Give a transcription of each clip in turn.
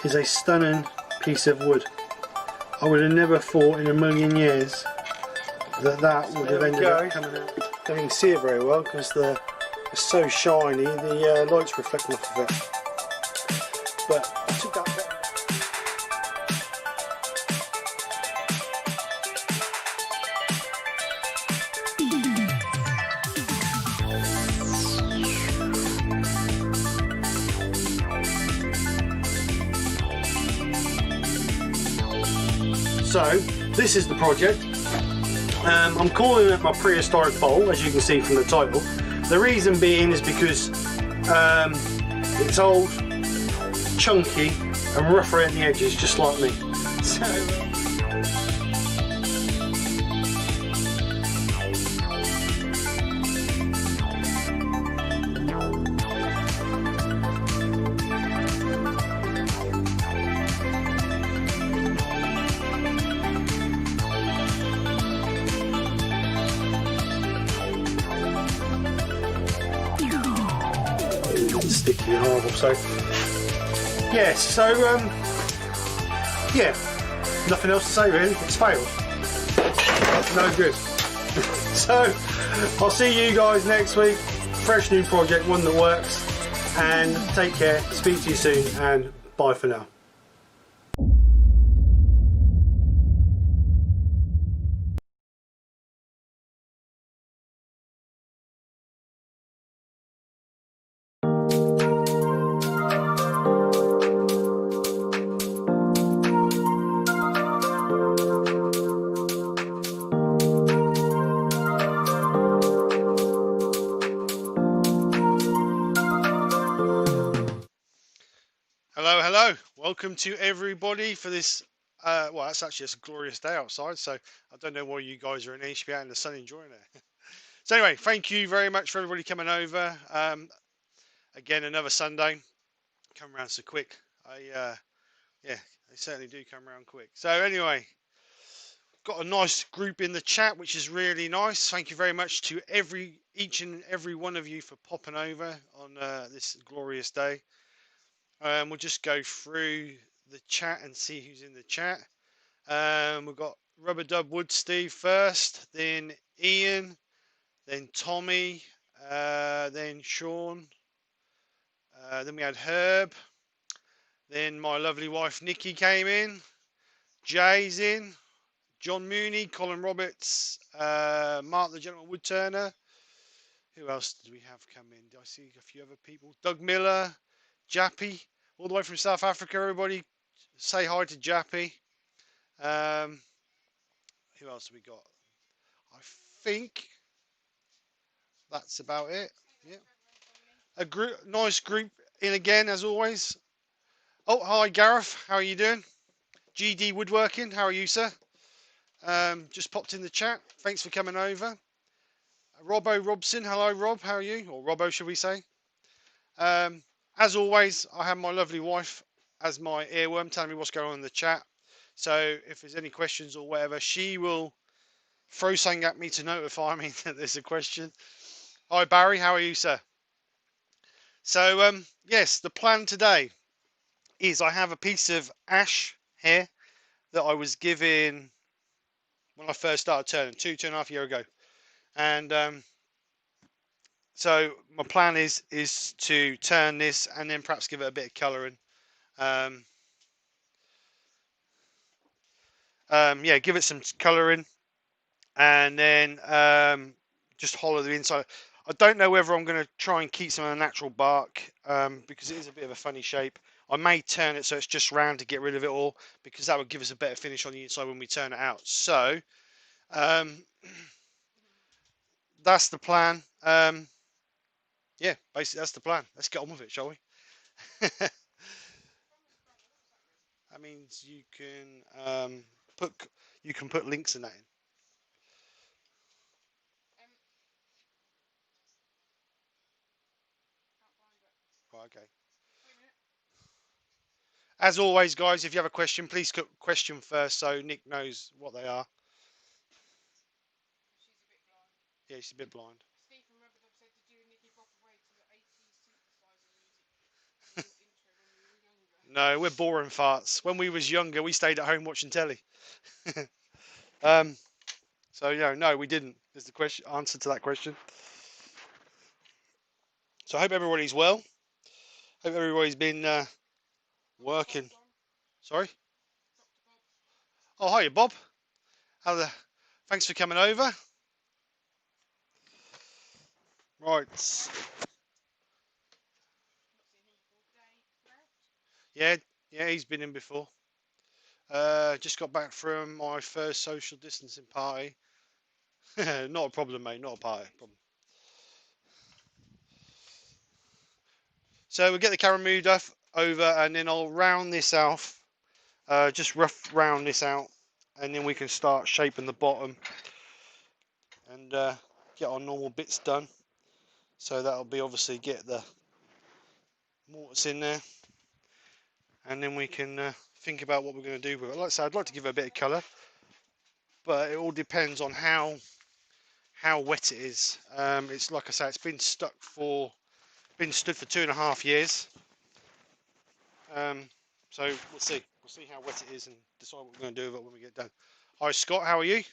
is a stunning piece of wood. I would have never thought in a million years that that would have ended up coming out. Don't even see it very well because it's so shiny, the light's reflecting off of it. But I took that bit. So this is the project. I'm calling it my prehistoric bowl, as you can see from the title. The reason being is because it's old, chunky and rough around the edges, just like me. So, sticky and horrible. So yes, so yeah, nothing else to say really. It's failed. No good. So I'll see you guys next week. Fresh new project, one that works. And take care. Speak to you soon, and bye for now. Hello, welcome to everybody for this, well, that's actually a glorious day outside, so I don't know why you guys are in here, you should be out in the sun enjoying it. So anyway, thank you very much for everybody coming over. Again, another Sunday, come around so quick. Yeah, they certainly do come around quick. So anyway, got a nice group in the chat, which is really nice. Thank you very much to each and every one of you for popping over on this glorious day. We'll just go through the chat and see who's in the chat. We've got Rubber Dub Wood Steve first, then Ian, then Tommy, then Sean, then we had Herb, then my lovely wife Nikki came in, Jay's in, John Mooney, Colin Roberts, Mark the Gentleman Wood Turner. Who else did we have come in? Do I see a few other people? Doug Miller, Jappy, all the way from South Africa. Everybody say hi to Jappy. Who else have we got? I think that's about it. Yeah. A nice group in again, as always. Oh, hi Gareth, how are you doing? GD Woodworking, how are you, sir? Just popped in the chat. Thanks for coming over. Robbo Robson, hello Rob, how are you? Or Robbo, should we say? As always, I have my lovely wife as my earworm telling me what's going on in the chat. So if there's any questions or whatever, she will throw something at me to notify me that there's a question. Hi Barry, how are you, sir? So yes, the plan today is I have a piece of ash here that I was given when I first started turning, two and a half years ago. And so my plan is to turn this and then perhaps give it a bit of colouring. Yeah, give it some colouring and then just hollow the inside. I don't know whether I'm going to try and keep some of the natural bark because it is a bit of a funny shape. I may turn it so it's just round to get rid of it all because that would give us a better finish on the inside when we turn it out. So that's the plan. Yeah, basically that's the plan. Let's get on with it, shall we? That means you can put links in that in. Right, okay. As always, guys, if you have a question, please put question first so Nick knows what they are. Yeah, she's a bit blind. No, we're boring farts. When we was younger, we stayed at home watching telly. um, so no, we didn't. Is the question answer to that question? So I hope everybody's well. Hope everybody's been working. Sorry. Oh, hiya, Bob. How the? Thanks for coming over. Right. Yeah, yeah, he's been in before. Just got back from my first social distancing party. Not a problem, mate. Not a party problem. So we'll get the camera moved off over, and then I'll round this off. Just rough round this out, and then we can start shaping the bottom and get our normal bits done. So that'll be obviously get the mortise in there, and then we can think about what we're going to do with it. Like I said, I'd like to give it a bit of colour, but it all depends on how wet it is. It's like I say, it's been stood for 2.5 years. So we'll see. We'll see how wet it is and decide what we're going to do with it when we get done. Hi Scott, how are you?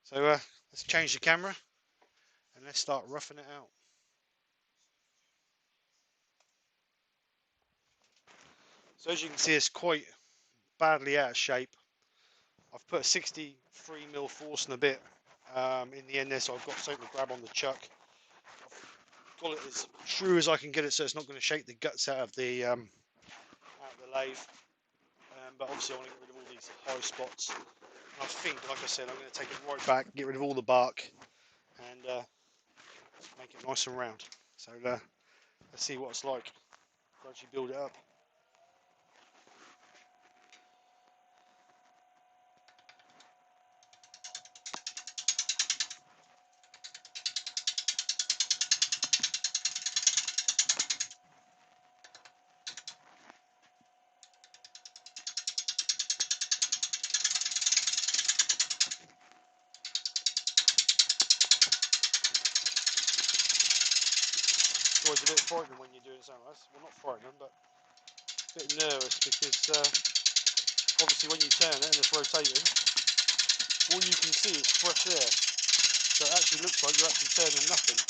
So let's change the camera and let's start roughing it out. So as you can see, it's quite badly out of shape. I've put a 63mm force and a bit in the end there, so I've got something to grab on the chuck. I've got it as true as I can get it, so it's not going to shake the guts out of the lathe. But obviously I want to get rid of all these high spots. And I think, like I said, I'm going to take it right back, get rid of all the bark, and make it nice and round. So let's see what it's like. Gradually build it up. It's always a bit frightening when you're doing something like this. Well, not frightening, but a bit nervous because obviously when you turn it and it's rotating, all you can see is fresh air. So it actually looks like you're actually turning nothing.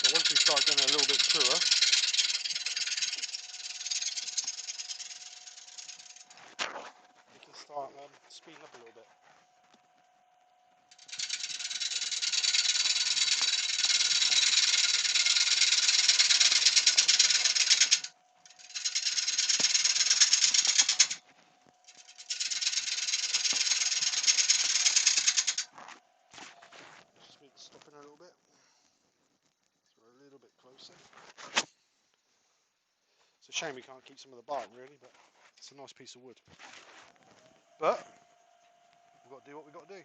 But once we start getting a little bit truer, we can start speeding up a little bit. Just need to stop in a little bit. So we're a little bit closer. It's a shame we can't keep some of the bark really, but it's a nice piece of wood. But we've got to do what we've got to do.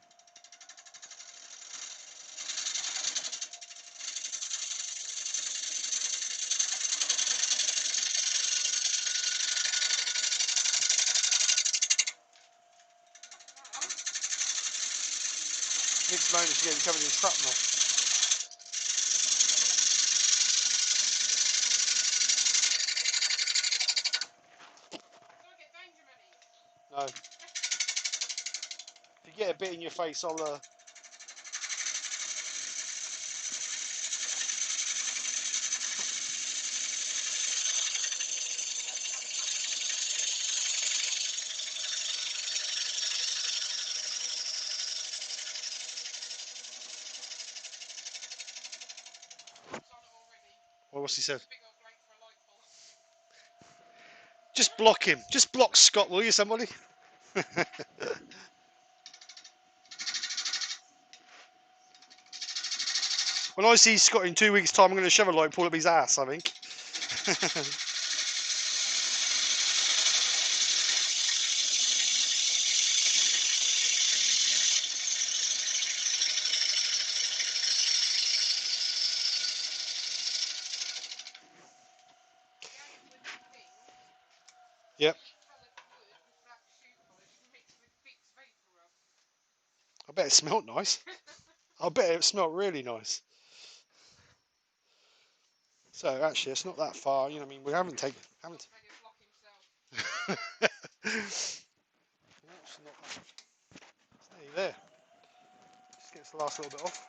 Next moment is getting covered in shrapnel. No. If you get a bit in your face, I'll what's he said? Just block him. Just block Scott, will you, somebody? When I see Scott in 2 weeks' time, I'm going to shove a light pull up his ass, I think. Yep. I bet it smelled nice. I bet it smelled really nice. So actually, it's not that far. You know, what I mean, we haven't taken. Haven't. It's not nearly there. Just gets the last little bit off.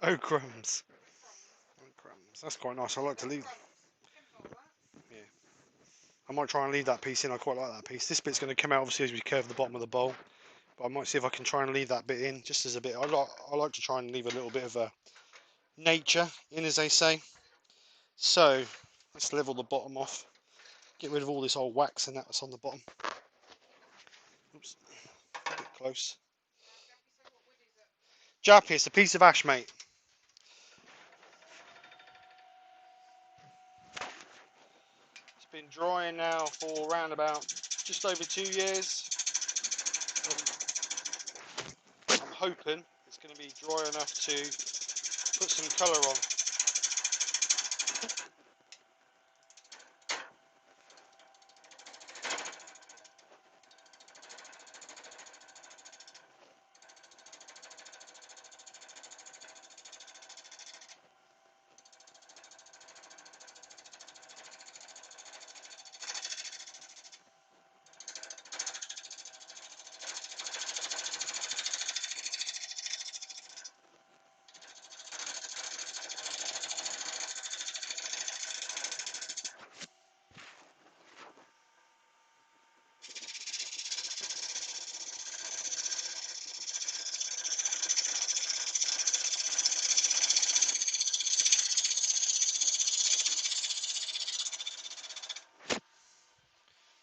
Oh crumbs. Oh crumbs. That's quite nice. I like to leave. Yeah. I might try and leave that piece in. I quite like that piece. This bit's going to come out obviously as we curve the bottom of the bowl. But I might see if I can try and leave that bit in, just as a bit. I like to try and leave a little bit of a nature in, as they say. So let's level the bottom off. Get rid of all this old wax and that's on the bottom. Oops, a bit close. Jappy, it's a piece of ash, mate. It's been drying now for around about just over 2 years. I'm hoping it's going to be dry enough to put some colour on.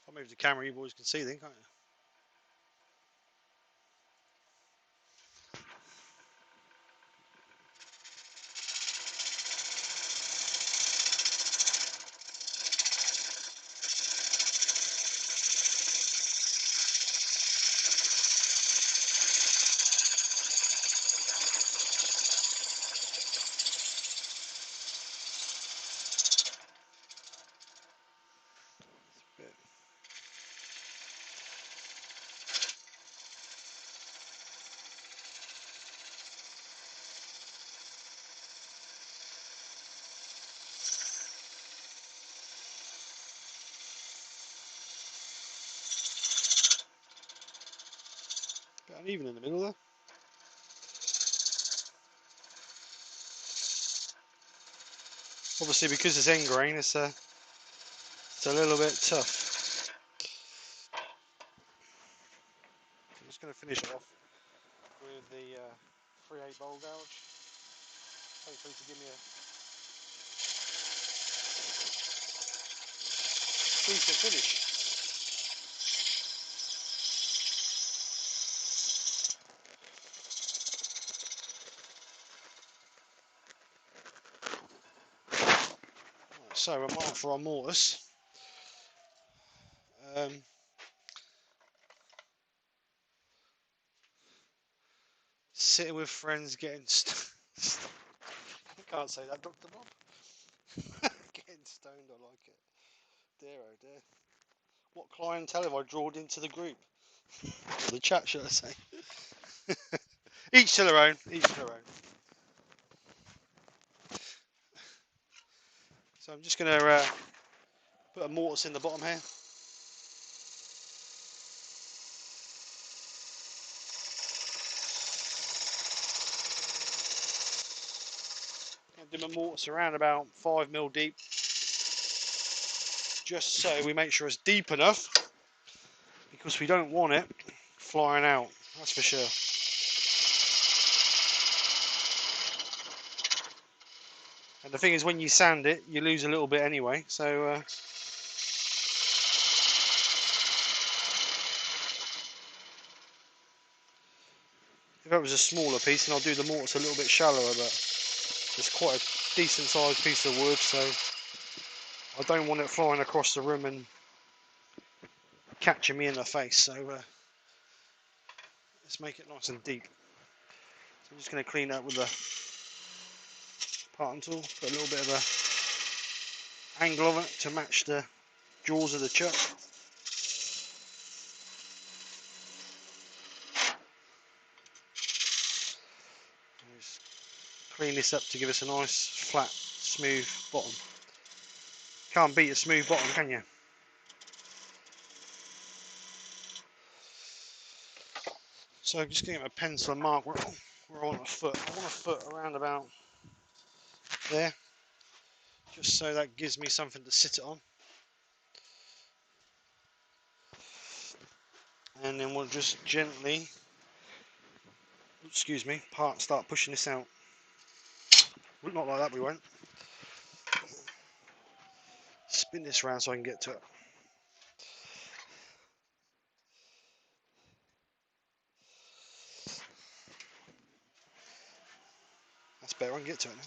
I'll move the camera, you boys can see then, can't you? Bit uneven in the middle there. Obviously, because it's end grain, it's a little bit tough. I'm just going to finish it off with the 3/8 bowl gouge. Hopefully to give me a decent finish. Right, so we're marked for our mortise. Sitting with friends, getting I can't say that, Dr. Bob. Getting stoned, I like it. Dear oh dear. What clientele have I drawn into the group? Or the chat, should I say? Each to their own. Each to their own. So I'm just going to put a mortise in the bottom here. Do my mortise around about 5mm deep, just so we make sure it's deep enough, because we don't want it flying out, that's for sure. And the thing is, when you sand it, you lose a little bit anyway. So if it was a smaller piece, then I'll do the mortise a little bit shallower, but it's quite a decent sized piece of wood, so I don't want it flying across the room and catching me in the face. So let's make it nice and deep. So I'm just going to clean that with the parting tool, put a little bit of a angle of it to match the jaws of the chuck. Just clean this up to give us a nice flat smooth bottom. Can't beat a smooth bottom, can you? So I'm just going to get a pencil and mark where I want a foot. I want a foot around about there, just so that gives me something to sit it on. And then we'll just gently, excuse me, start pushing this out. Not like that, we won't. Spin this round so I can get to it. That's better, I can get to it now.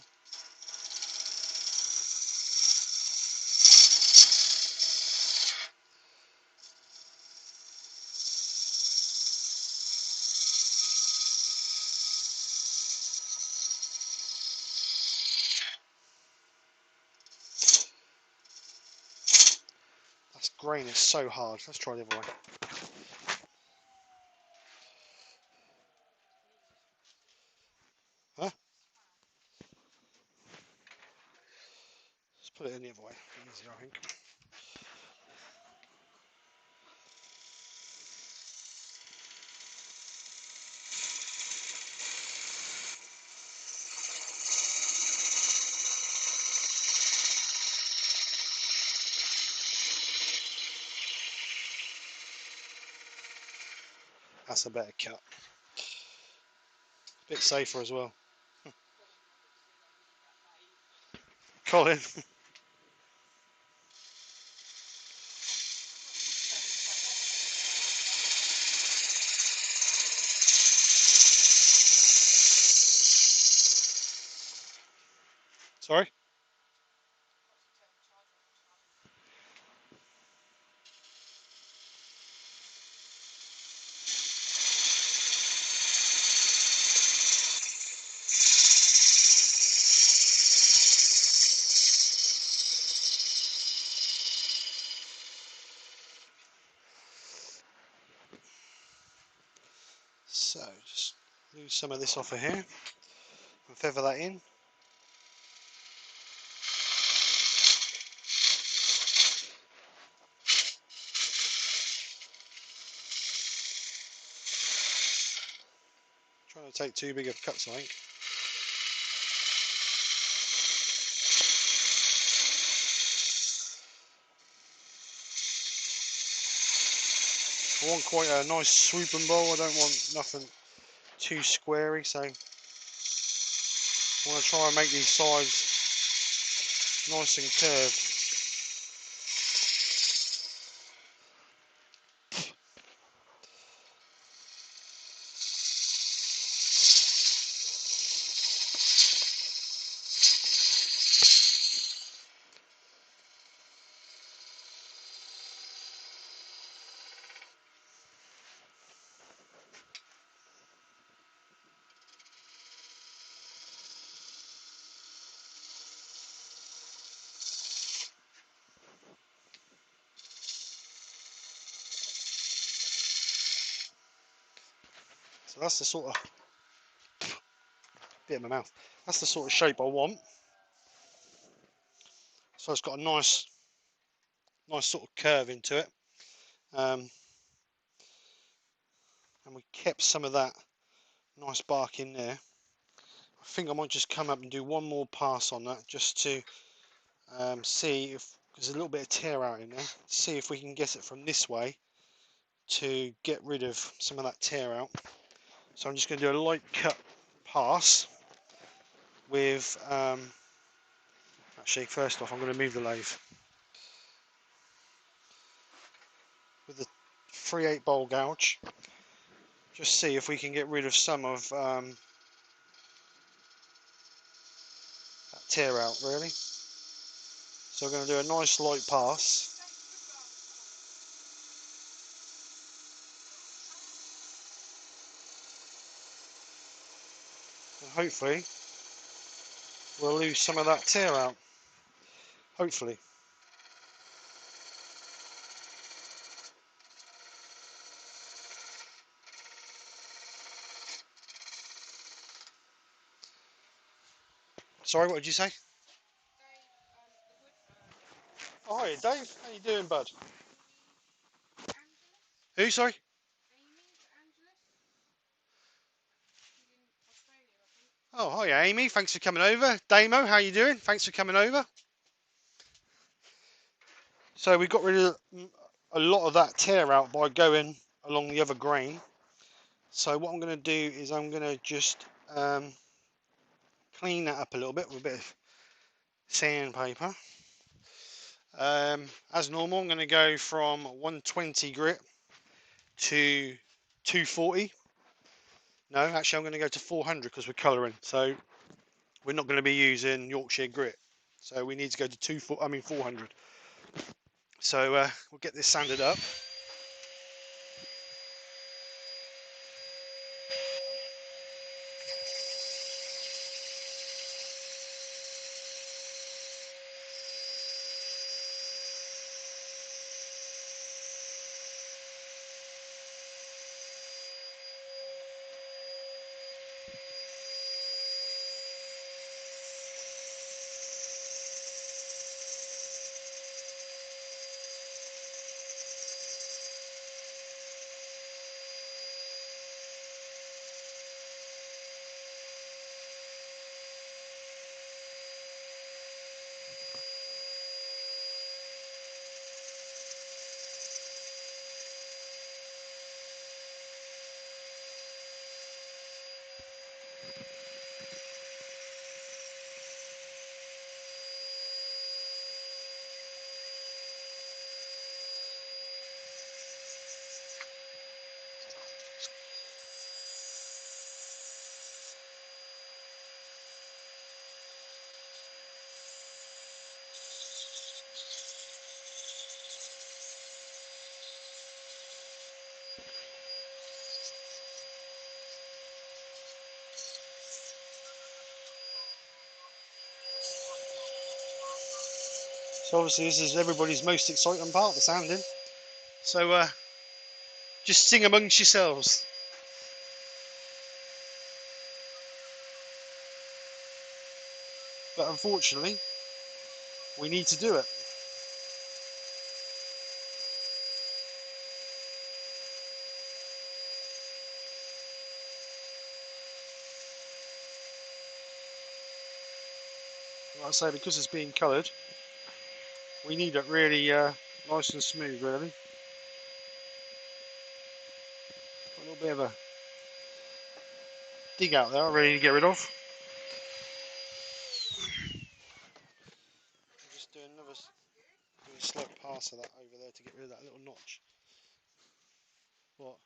That grain is so hard. Let's try the other way. Huh? Let's put it in the other way. Easier, I think. That's a better cut. A bit safer as well. Colin. Sorry? So, just lose some of this off of here and feather that in. Trying to take too big of cuts, I think. I want quite a nice swooping bowl. I don't want nothing too squarey, so I want to try and make these sides nice and curved. So that's the sort of bit in my mouth. That's the sort of shape I want. So it's got a nice sort of curve into it. And we kept some of that nice bark in there. I think I might just come up and do one more pass on that just to see if there's a little bit of tear out in there. See if we can get it from this way to get rid of some of that tear out. So I'm just going to do a light cut pass with Actually, first off, I'm going to move the lathe with the 3/8 bowl gouge. Just see if we can get rid of some of that tear out, really. So we're going to do a nice light pass. And hopefully we'll lose some of that tear out. Hopefully. Sorry, what did you say? Oh, hi, Dave. How you doing, bud? Who, sorry? Oh, hi, Amy. Thanks for coming over. Damo, how you doing? Thanks for coming over. So we got rid of a lot of that tear out by going along the other grain. So what I'm going to do is I'm going to just clean that up a little bit with a bit of sandpaper. As normal, I'm going to go from 120 grit to 240. No, actually I'm going to go to 400 because we're colouring. So we're not going to be using Yorkshire grit. So we need to go to 400. So we'll get this sanded up. So obviously this is everybody's most exciting part, the sanding. So just sing amongst yourselves. But unfortunately, we need to do it. Like I say, because it's being coloured, we need it really nice and smooth, really. A little bit of a dig out there, I really need to get rid of. Just do a slight pass of that over there to get rid of that little notch. What?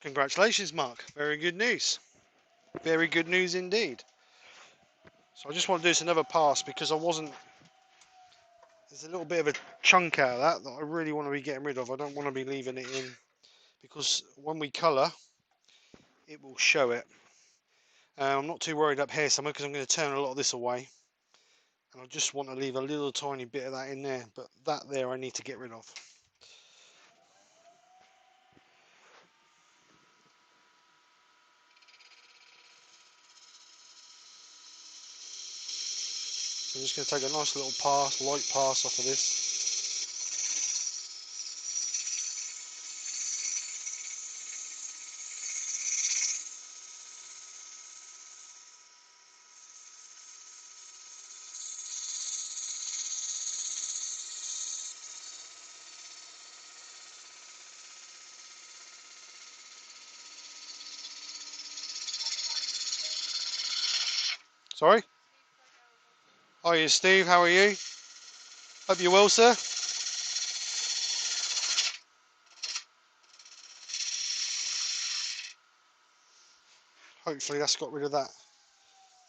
Congratulations, Mark. Very good news. Very good news indeed. So I just want to do this another pass because there's a little bit of a chunk out of that I really want to be getting rid of. I don't want to be leaving it in because when we colour, it will show it. I'm not too worried up here somewhere because I'm going to turn a lot of this away. And I just want to leave a little tiny bit of that in there, but that there I need to get rid of. So I'm just going to take a nice little pass, light pass off of this. Sorry? Hiya, Steve. How are you? Hope you're well, sir. Hopefully that's got rid of that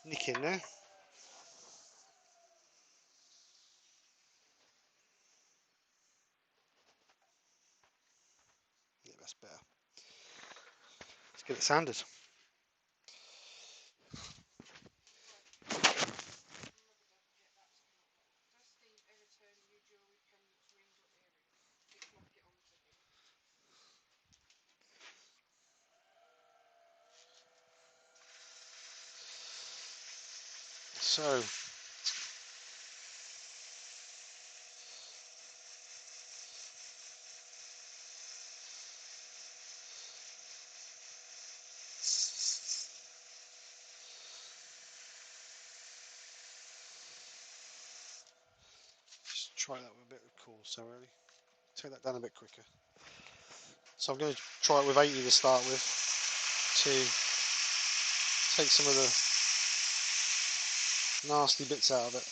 nick in there. Yeah, that's better. Let's get it sanded. So, just try that with a bit of coarser, really. Take that down a bit quicker. So I'm going to try it with 80 to start with to take some of the nasty bits out of it.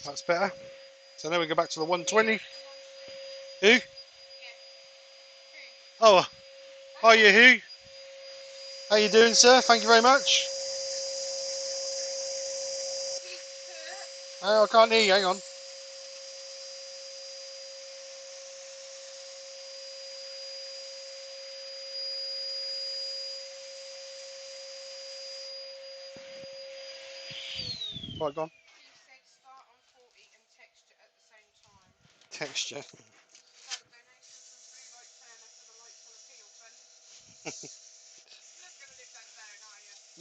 That's better. So now we go back to the 120. Who? Oh, hiya, who? How you doing, sir? Thank you very much. Oh, I can't hear you. Hang on. Right, go on. Texture.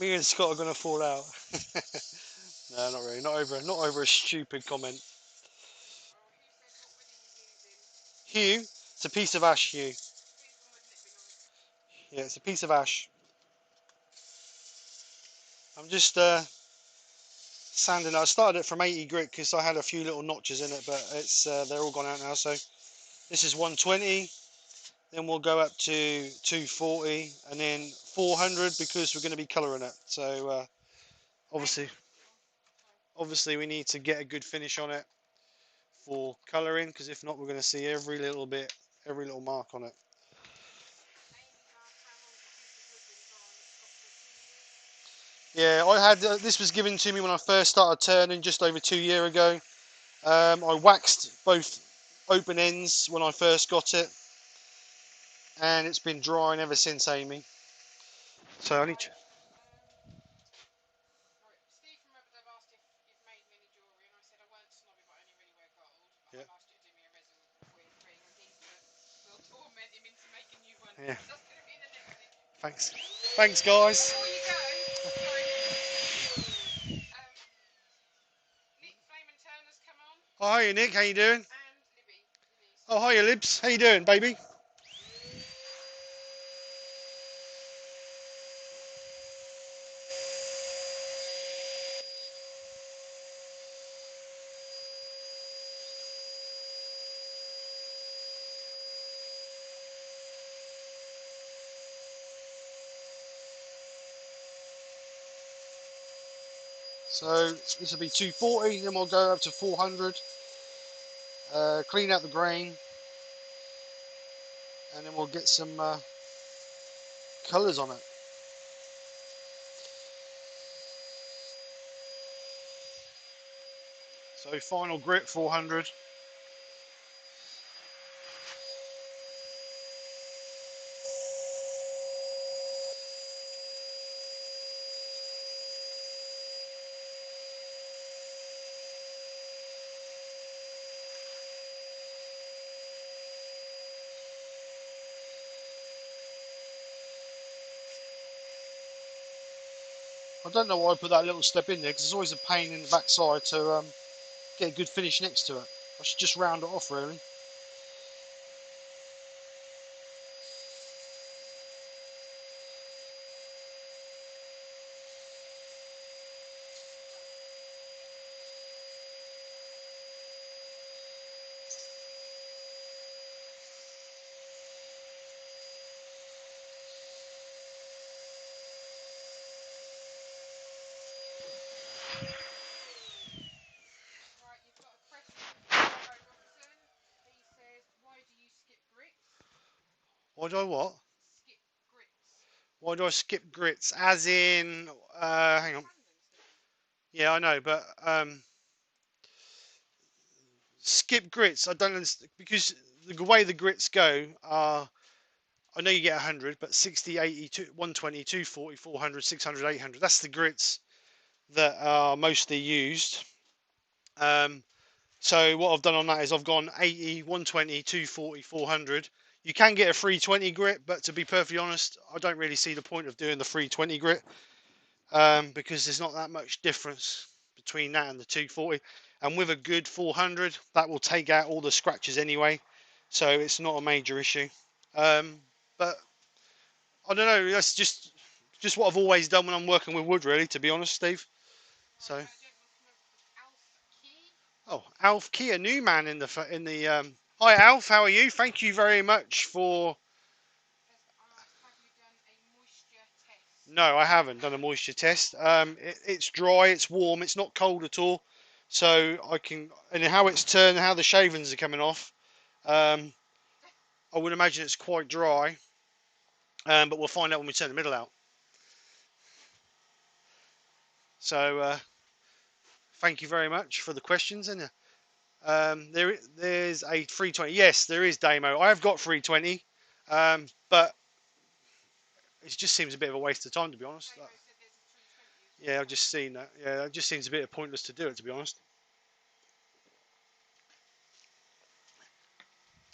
Me and Scott are gonna fall out. No, not really. Not over a stupid comment. Hue. It's a piece of ash hue. Yeah, it's a piece of ash. I'm just sanding. I started it from 80 grit because I had a few little notches in it, but it's they're all gone out now. So this is 120. Then we'll go up to 240 and then 400 because we're going to be colouring it. So obviously, obviously we need to get a good finish on it for colouring because if not, we're going to see every little bit, every little mark on it. Yeah, I had this was given to me when I first started turning just over 2 years ago. I waxed both open ends when I first got it, and it's been drying ever since, Amy. So I need to. Yeah. Yeah. Thanks. Thanks, guys. Oh, hiya, Nick. How you doing? Oh, hiya, Libs. How you doing, baby? So this will be 240, then we'll go up to 400. Clean out the grain, and then we'll get some colours on it. So final grit 400. I don't know why I put that little step in there because it's always a pain in the backside to get a good finish next to it. I should just round it off really. Why do I what? Why do I skip grits? As in, hang on. Yeah, I know, but skip grits. I don't understand because the way the grits go are. I know you get 100, but 60, 80, 120, 240, 400, 600, 800. That's the grits that are mostly used. So what I've done on that is I've gone 80, 120, 240, 400. You can get a 320 grit, but to be perfectly honest, I don't really see the point of doing the 320 grit because there's not that much difference between that and the 240. And with a good 400, that will take out all the scratches anyway, so it's not a major issue. But I don't know. That's just what I've always done when I'm working with wood, really. To be honest, Steve. So. Oh, Alf Key, a new man in the. Hi, Alf. How are you? Thank you very much for. No, I haven't done a moisture test. It's dry. It's warm. It's not cold at all. So I can, and how it's turned, how the shavings are coming off. Um, I would imagine it's quite dry. But we'll find out when we turn the middle out. So thank you very much for the questions. And there's a 320. Yes, there is Damo. I have got 320, but it just seems a bit of a waste of time, to be honest. Yeah, I've just seen that. Yeah, it just seems a bit pointless to do it, to be honest.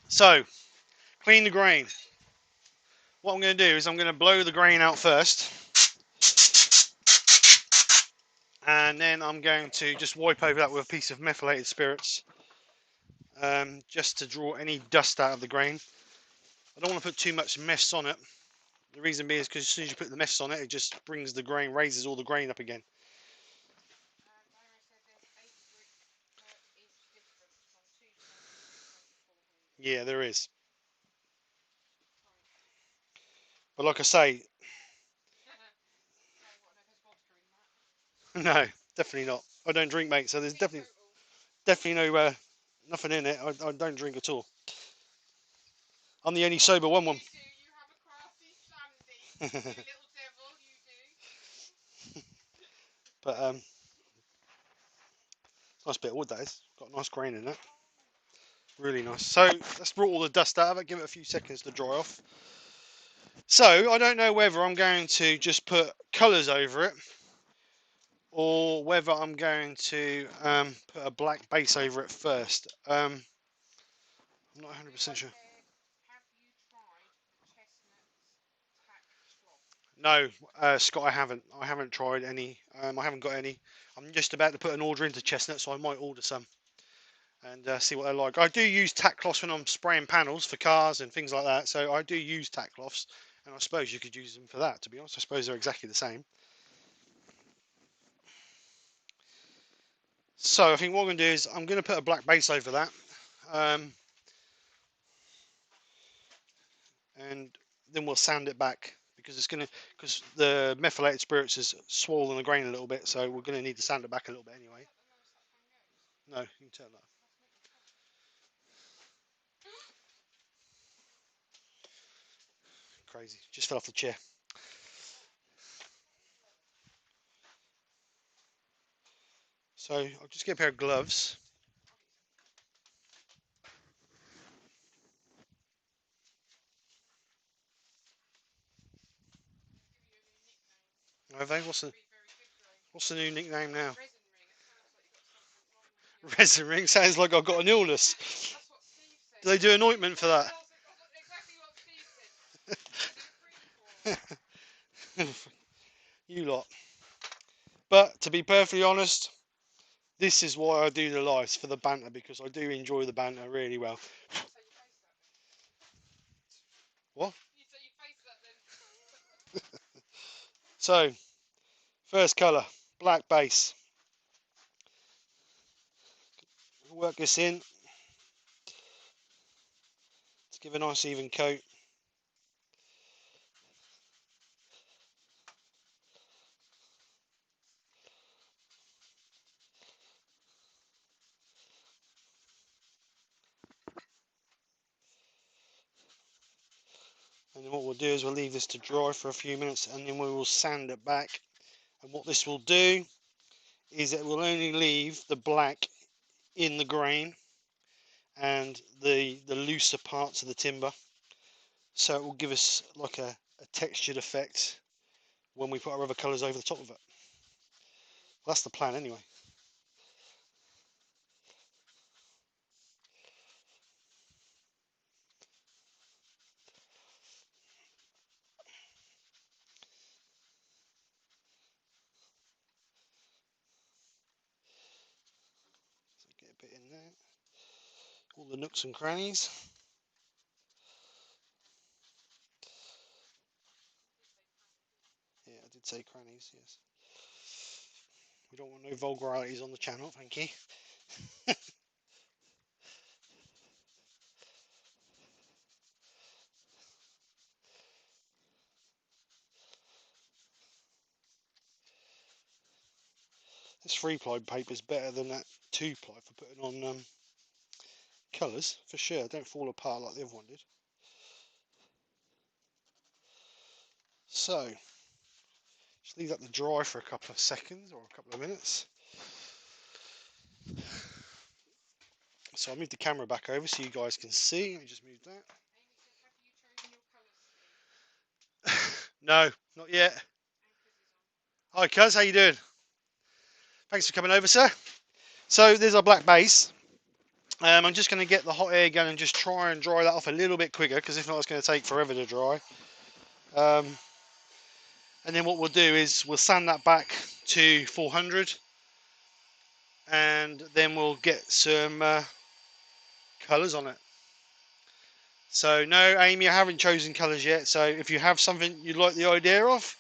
So, clean the grain. What I'm going to do is I'm going to blow the grain out first, and then I'm going to just wipe over that with a piece of methylated spirits, just to draw any dust out of the grain. I don't want to put too much mess on it. The reason being is because as soon as you put the mess on it, it just brings the grain, raises all the grain up again. Yeah, there is. But like I say, no, definitely not. I don't drink, mate. So there's definitely no nothing in it. I don't drink at all. I'm the only sober one. But nice bit of wood that is. Got a nice grain in it. Really nice. So let's brought all the dust out of it. Give it a few seconds to dry off. So I don't know whether I'm going to just put colours over it, or whether I'm going to put a black base over it first. I'm not 100% sure. No, Scott, I haven't. I haven't tried any. I haven't got any. I'm just about to put an order into Chestnut, so I might order some and see what they're like. I do use tack cloths when I'm spraying panels for cars and things like that. So I do use tack cloths, and I suppose you could use them for that. To be honest, I suppose they're exactly the same. So I think what I'm going to do is I'm going to put a black base over that, um, and then we'll sand it back because because the methylated spirits has swollen the grain a little bit, so we're going to need to sand it back a little bit anyway. No, you can turn that. Crazy, just fell off the chair. So I'll just get a pair of gloves. Have they? What's the new nickname now? Resin ring. Sounds like I've got an illness. Do they do an ointment for that? You lot. But to be perfectly honest, this is why I do the lives, for the banter, because I do enjoy the banter really well. What? So, first colour, black base. Work this in to give a nice even coat. And then what we'll do is we'll leave this to dry for a few minutes, and then we will sand it back. And what this will do is it will only leave the black in the grain and the looser parts of the timber, so it will give us like a textured effect when we put our other colours over the top of it. That's the plan anyway. So get a bit in there, all the nooks and crannies. Yeah, I did say crannies, yes. We don't want no vulgarities on the channel, thank you. This 3-ply paper is better than that 2-ply for putting on colours, for sure. Don't fall apart like the other one did. So, just leave that to dry for a couple of seconds or a couple of minutes. So I'll move the camera back over so you guys can see. Let me just move that. No, not yet. Hi cuz, how you doing? Thanks for coming over, sir. So there's our black base. I'm just going to get the hot air gun and just try and dry that off a little bit quicker, because if not it's going to take forever to dry. And then what we'll do is we'll sand that back to 400, and then we'll get some colours on it. So no, Amy, I haven't chosen colours yet, so if you have something you'd like the idea of,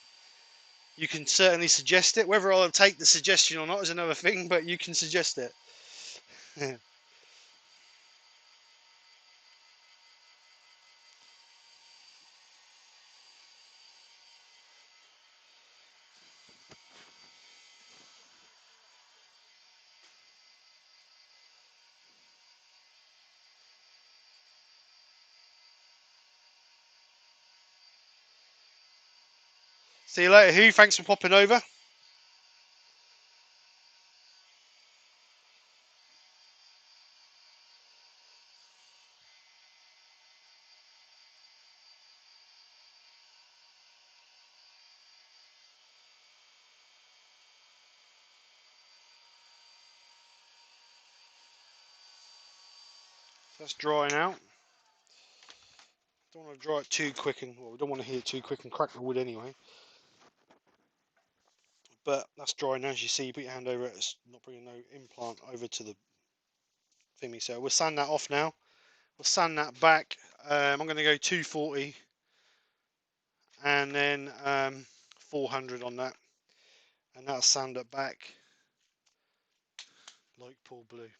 you can certainly suggest it. Whether I'll take the suggestion or not is another thing, but you can suggest it. See you later, Hugh. Thanks for popping over. That's drying out. Don't want to dry it too quick, and well, we don't want to heat it too quick and crack the wood anyway. but that's dry now. As you see, you put your hand over it, it's not bringing no implant over to the thingy. So we'll sand that off now. We'll sand that back. I'm going to go 240 and then 400 on that, and that'll sand it back like Paul Blue.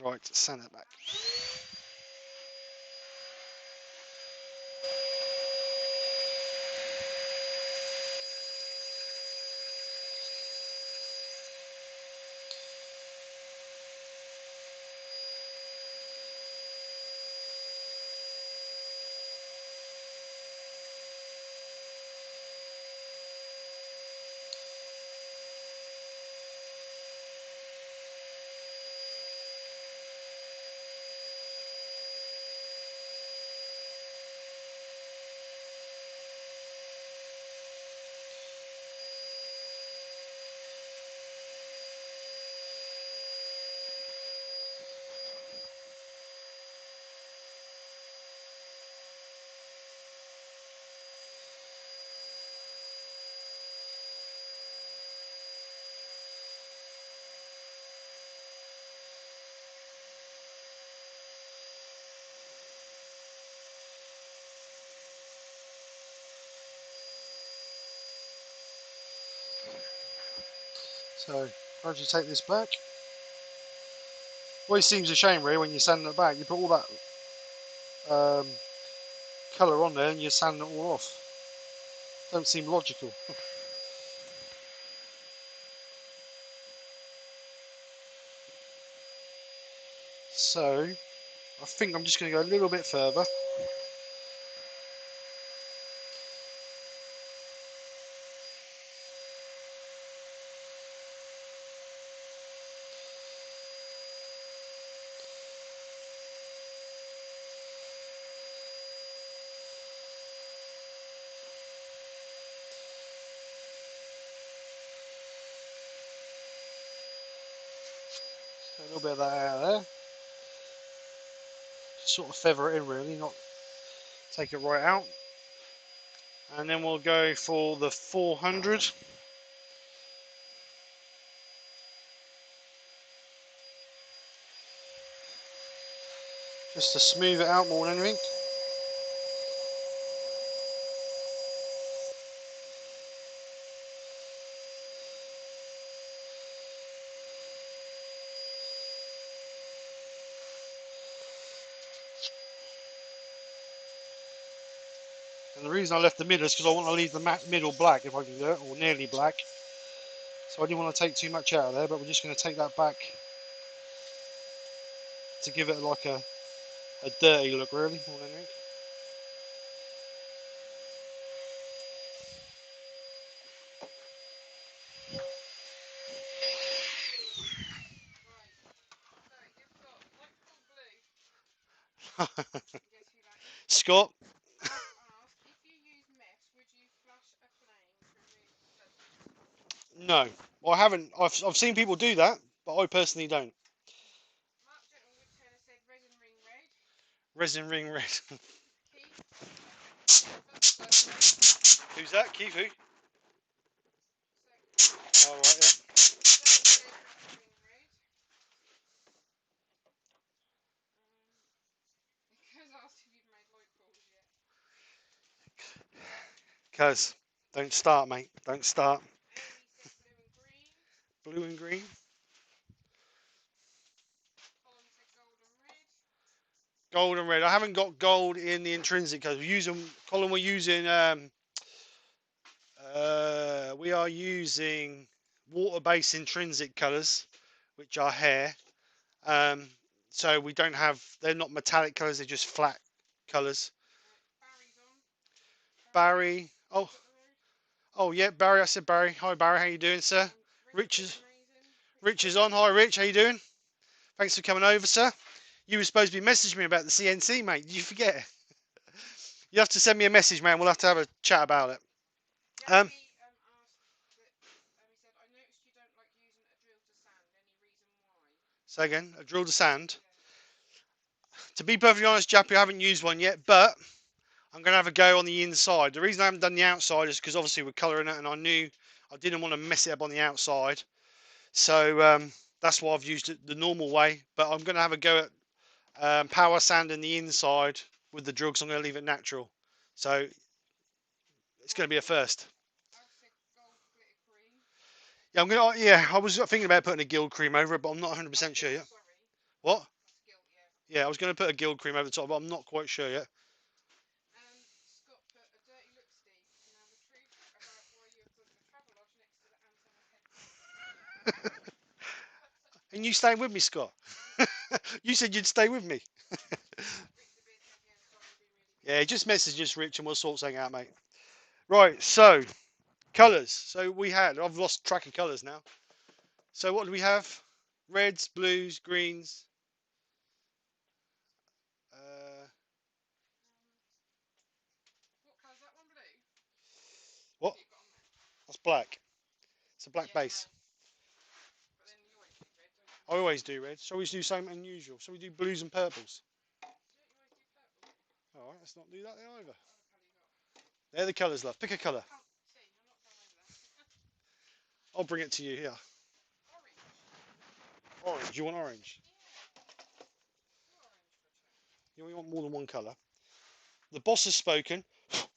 Right, sand it back. So, how do you take this back? Well, it seems a shame, really, when you sand it back. You put all that colour on there and you sand it all off. Don't seem logical. So, I think I'm just going to go a little bit further. A little bit of that out of there. Sort of feather it in, really, not take it right out. And then we'll go for the 400. Just to smooth it out more than anything. And the reason I left the middle is because I want to leave the middle black if I can do it, or nearly black. So I didn't want to take too much out of there, but we're just going to take that back to give it like a dirty look, really, more than anything. Scott? No. Well, I haven't. I've seen people do that, but I personally don't. Resin ring red. Who's that? Keith who? Oh, right, yeah. Cuz, don't start, mate. Don't start. Blue and green. Gold and red. I haven't got gold in the intrinsic colours. Colin, we are using water-based intrinsic colours, which are hair. Um, so we don't have, they're not metallic colours, they're just flat colours. Barry, oh yeah, Barry, I said Barry. Hi Barry, how you doing, sir? Rich is on. Hi Rich, how you doing? Thanks for coming over, sir. You were supposed to be messaging me about the CNC, mate. Did you forget? You have to send me a message, man. We'll have to have a chat about it. Um, so again, a drill to sand. To be perfectly honest, Jappy, I haven't used one yet, but I'm going to have a go on the inside. The reason I haven't done the outside is because obviously we're colouring it, and I knew I didn't want to mess it up on the outside. So that's why I've used it the normal way. But I'm going to have a go at power sanding the inside with the drugs. I'm going to leave it natural. So it's going to be a first. Yeah, Yeah, I was thinking about putting a gild cream over it, but I'm not 100% sure yet. What? Yeah, I was going to put a gild cream over the top, but I'm not quite sure yet. And you staying with me, Scott? You said you'd stay with me. Yeah, just message us, Rich, and we'll sort something out, mate. Right, so colours. I've lost track of colours now. So what do we have? Reds, blues, greens. Uh, what? That's black. It's a black base. I always do red. Shall we do something unusual? Shall we do blues and purples? All right, let's not do that then either. They're the colours, love. Pick a colour. I'll bring it to you here. Orange. You want orange? You want more than one colour? The boss has spoken.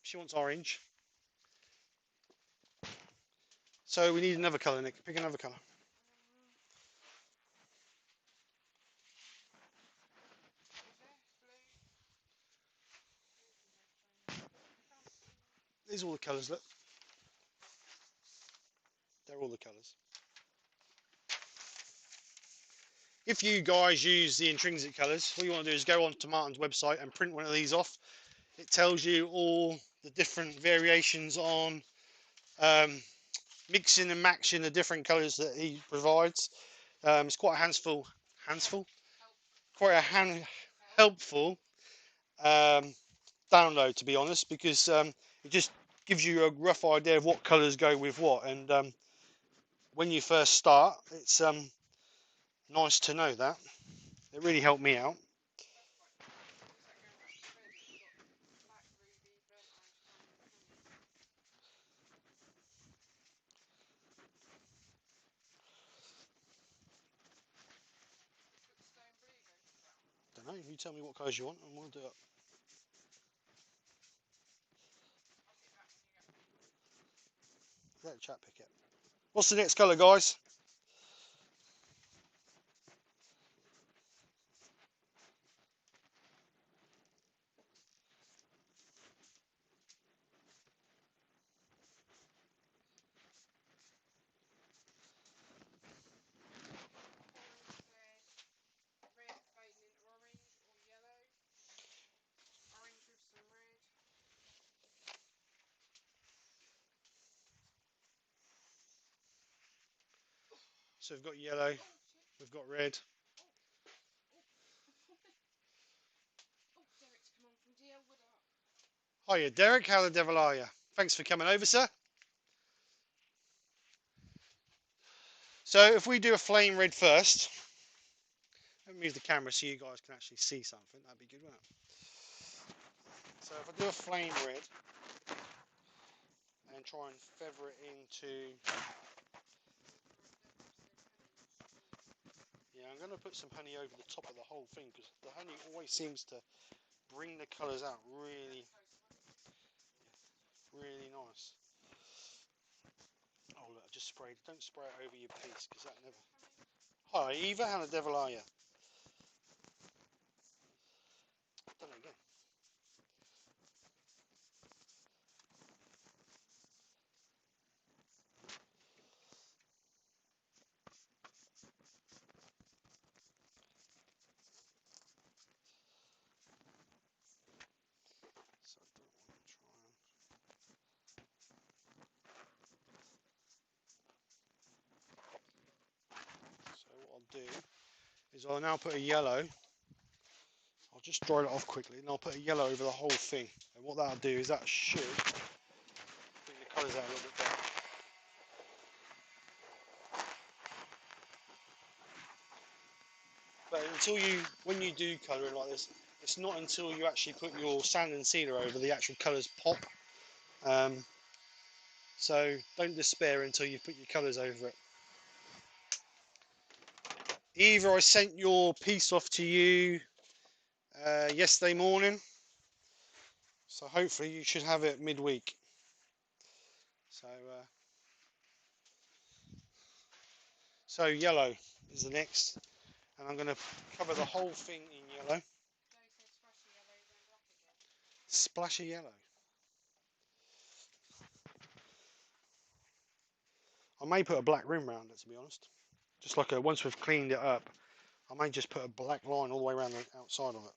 She wants orange. So we need another colour, Nick. Pick another colour. These are all the colours, look. They're all the colours. If you guys use the intrinsic colours, what you want to do is go onto Martin's website and print one of these off. It tells you all the different variations on mixing and matching the different colours that he provides. It's quite a quite a helpful download, to be honest, because it just gives you a rough idea of what colours go with what. And when you first start, it's nice to know that. It really helped me out. Don't know. You tell me what colours you want, and we'll do it. Let the chat pick it. What's the next colour, guys? So we've got yellow, we've got red. Hiya, Derek. How the devil are you? Thanks for coming over, sir. So if we do a flame red first, let me move the camera so you guys can actually see something. That'd be good, wouldn't it? So if I do a flame red and try and feather it into, yeah, I'm going to put some honey over the top of the whole thing because the honey always seems to bring the colours out really, really nice. Oh look, I just sprayed. Don't spray it over your piece because that never. Hi Eva, how the devil are you? Done it again. So I don't want to try and. So what I'll do is I'll now put a yellow. I'll just dry it off quickly and I'll put a yellow over the whole thing. And what that'll do is that should bring the colours out a little bit better. But when you do colouring like this, it's not until you actually put your sand and sealer over the actual colours pop. So don't despair until you put your colours over it. Either I sent your piece off to you yesterday morning, so hopefully you should have it midweek. So yellow is the next, and I'm going to cover the whole thing in yellow. Splashy yellow. I may put a black rim around it, to be honest. Just like once we've cleaned it up, I may just put a black line all the way around the outside of it.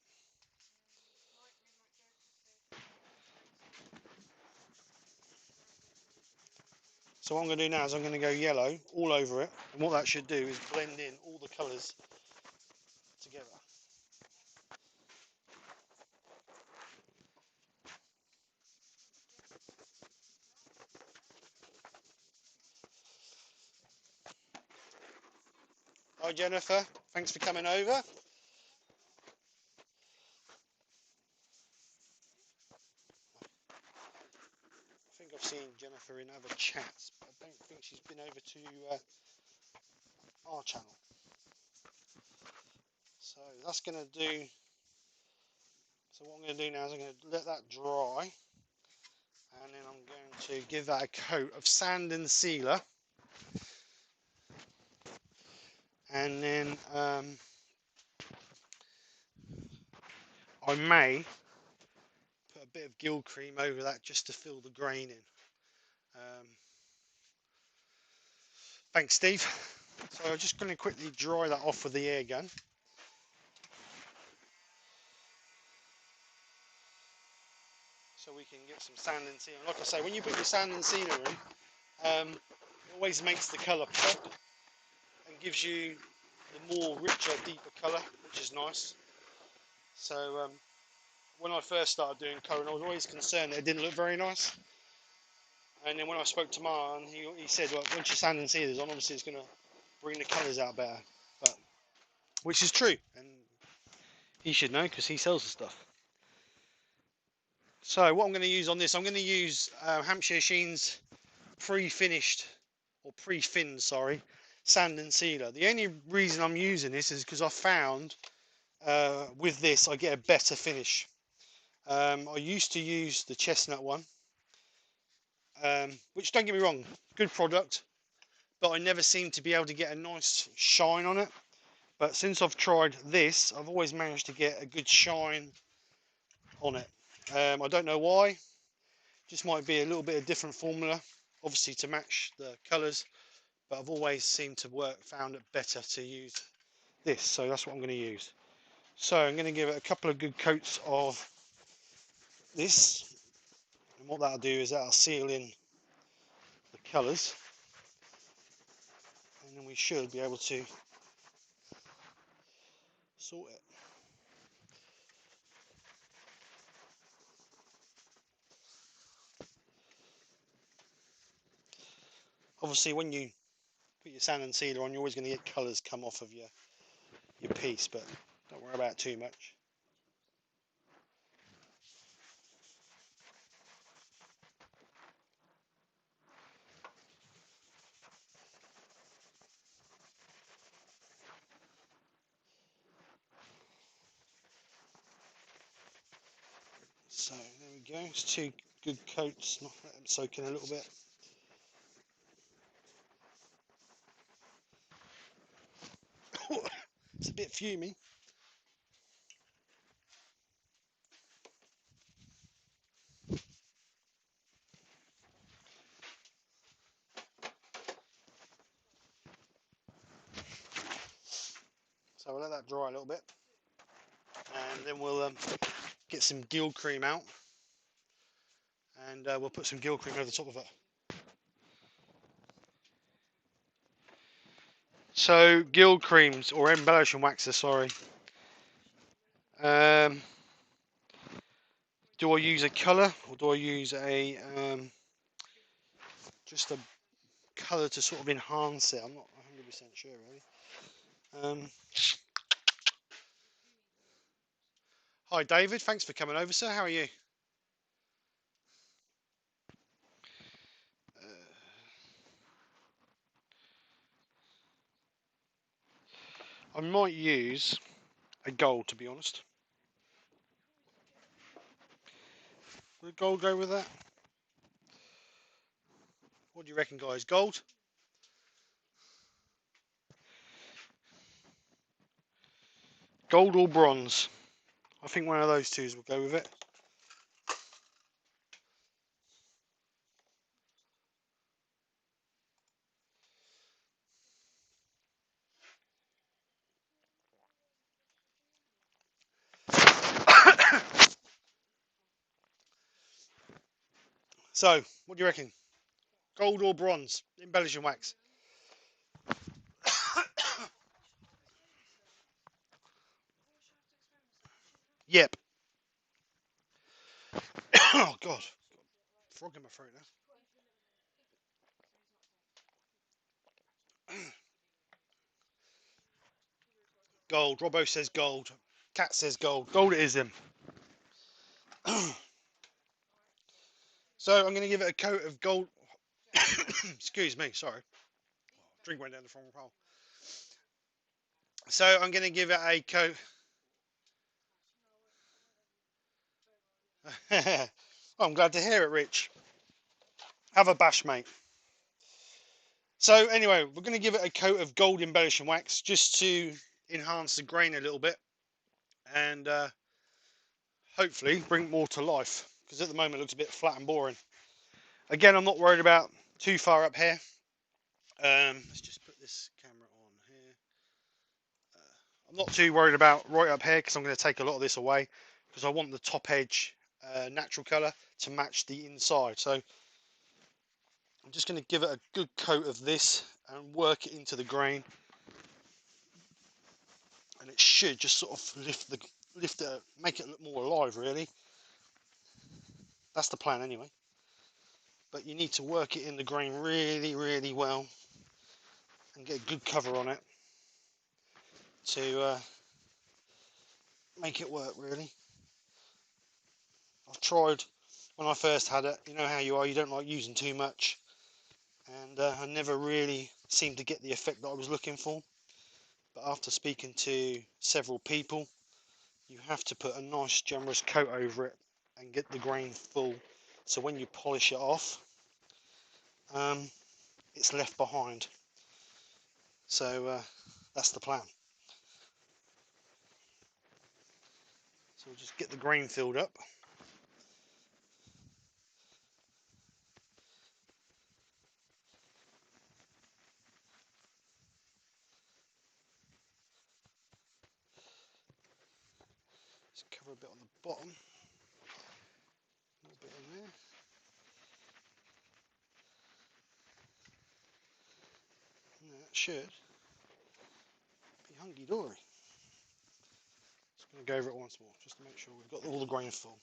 So what I'm going to do now is I'm going to go yellow all over it, and what that should do is blend in all the colours together. Hi Jennifer, thanks for coming over. I think I've seen Jennifer in other chats, but I don't think she's been over to our channel. So that's going to do. So what I'm going to do now is I'm going to let that dry, and then I'm going to give that a coat of sand and sealer, and then I may put a bit of gill cream over that just to fill the grain in. Thanks, Steve. So I'm just going to quickly dry that off with the air gun. So we can get some sand and sealer. Like I say, when you put your sand and sealer in, it always makes the colour pop and gives you the more richer, deeper colour, which is nice. So when I first started doing colouring, I was always concerned that it didn't look very nice. And then when I spoke to Martin, he said, well, once your sand and sealer's on, obviously it's going to bring the colours out better. But which is true, and he should know because he sells the stuff. So what I'm going to use on this, I'm going to use Hampshire Sheen's pre-finished, or pre-finned, sorry, sand and sealer. The only reason I'm using this is because I found with this I get a better finish. I used to use the chestnut one, which, don't get me wrong, good product, but I never seem to be able to get a nice shine on it. But since I've tried this, I've always managed to get a good shine on it. I don't know why, just might be a little bit of different formula, obviously to match the colours, but I've always seemed to found it better to use this, so that's what I'm going to use. So I'm going to give it a couple of good coats of this, and what that'll do is that'll seal in the colours, and then we should be able to sort it. Obviously when you put your sand and sealer on, you're always going to get colours come off of your piece, but don't worry about it too much. So there we go, it's 2 good coats, not let them soak in a little bit. It's a bit fumey. So we'll let that dry a little bit, and then we'll get some gill cream out, and we'll put some gill cream over the top of it. So gill creams, or embellishing waxes, sorry. Do I use a colour, or do I use a just a colour to sort of enhance it? I'm not 100% sure really. Hi David, thanks for coming over, sir. How are you? I might use a gold, to be honest. Would gold go with that? What do you reckon, guys? Gold? Gold or bronze? I think one of those two will go with it. So, what do you reckon? Gold or bronze? Embellishing wax. Yep. Oh God, frog in my throat now. Gold. Robbo says gold. Cat says gold. Gold it is then. So I'm going to give it a coat of gold. Excuse me, sorry. Drink went down the front hole. So I'm going to give it a coat. Oh, I'm glad to hear it, Rich. Have a bash, mate. So anyway, we're going to give it a coat of gold embellishing wax just to enhance the grain a little bit and hopefully bring more to life, because at the moment it looks a bit flat and boring. Again, I'm not worried about too far up here. Let's just put this camera on here. I'm not too worried about right up here because I'm going to take a lot of this away because I want the top edge natural colour to match the inside. So I'm just going to give it a good coat of this and work it into the grain, and it should just sort of lift it, make it look more alive. Really, that's the plan anyway. But you need to work it in the grain really, really well and get a good cover on it to make it work. Really, I've tried when I first had it. You know how you are. You don't like using too much, and I never really seemed to get the effect that I was looking for. But after speaking to several people, you have to put a nice generous coat over it and get the grain full, so when you polish it off, it's left behind. So that's the plan. So we'll just get the grain filled up. Just cover a bit on the bottom, a little bit in there. And that should be hunky dory. Just going to go over it once more just to make sure we've got all the grain full.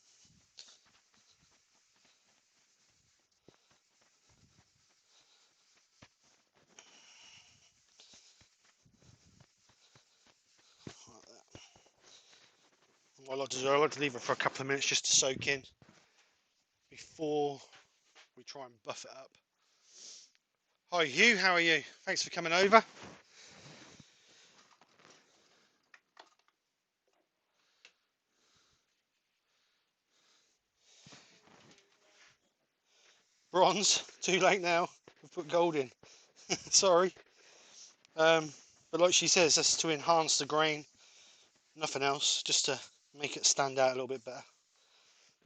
Like that. And what I like to do, I like to leave it for a couple of minutes just to soak in before we try and buff it up. Hi Hugh, how are you? Thanks for coming over. Bronze, too late now. We've put gold in. Sorry. But like she says, that's to enhance the grain, nothing else, just to make it stand out a little bit better.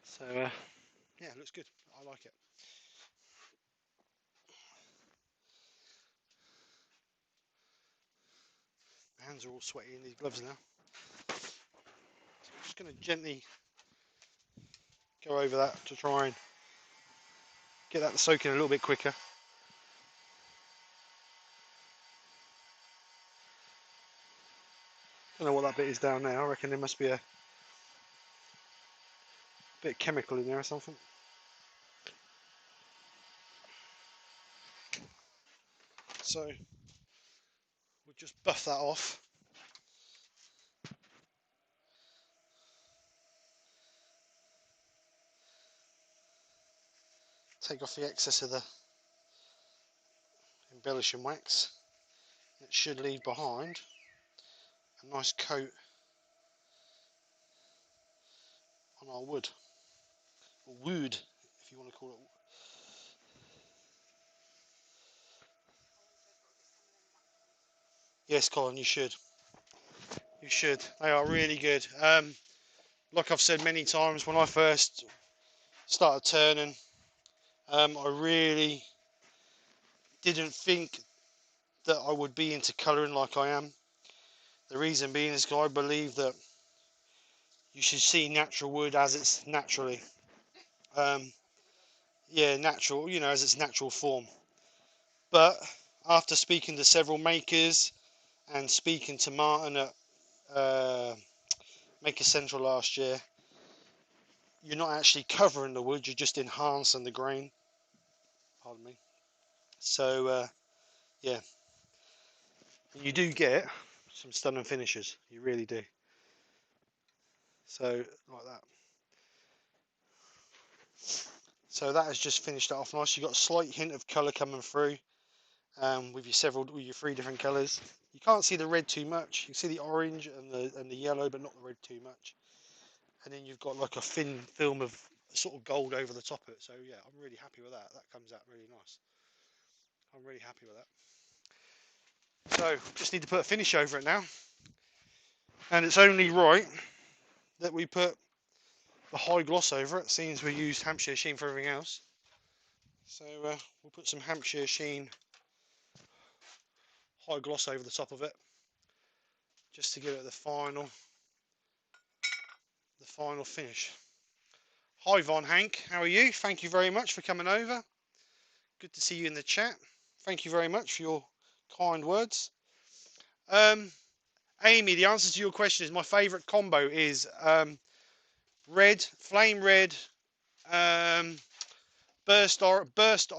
So yeah, it looks good. I like it. My hands are all sweaty in these gloves now. So I'm just going to gently go over that to try and get that soaking a little bit quicker. Don't know what that bit is down there. I reckon there must be a bit of chemical in there or something. So we'll just buff that off. take off the excess of the embellishing wax. It should leave behind a nice coat on our wood, or wood if you want to call it. Yes, Colin, you should. You should. They are really good. Like I've said many times, when I first started turning, I really didn't think that I would be into colouring like I am. The reason being is because I believe that you should see natural wood as it's naturally. Yeah, natural, as its natural form. But after speaking to several makers and speaking to Martin at Maker Central last year, you're not actually covering the wood, you're just enhancing the grain. Pardon me. So, yeah, you do get some stunning finishes. You really do. So, like that. So that has just finished that off nice. You've got a slight hint of colour coming through with your 3 different colours. You can't see the red too much. You can see the orange and the yellow, but not the red too much. And then you've got like a thin film of sort of gold over the top of it. So yeah, I'm really happy with that. That comes out really nice. I'm really happy with that. So just need to put a finish over it now. And it's only right that we put the high gloss over it, seeing as we used Hampshire sheen for everything else. So we'll put some Hampshire sheen high gloss over the top of it, just to give it the final finish. Hi Von Hank, how are you? Thank you very much for coming over. Good to see you in the chat. Thank you very much for your kind words. Amy, the answer to your question is my favourite combo is flame red, burnt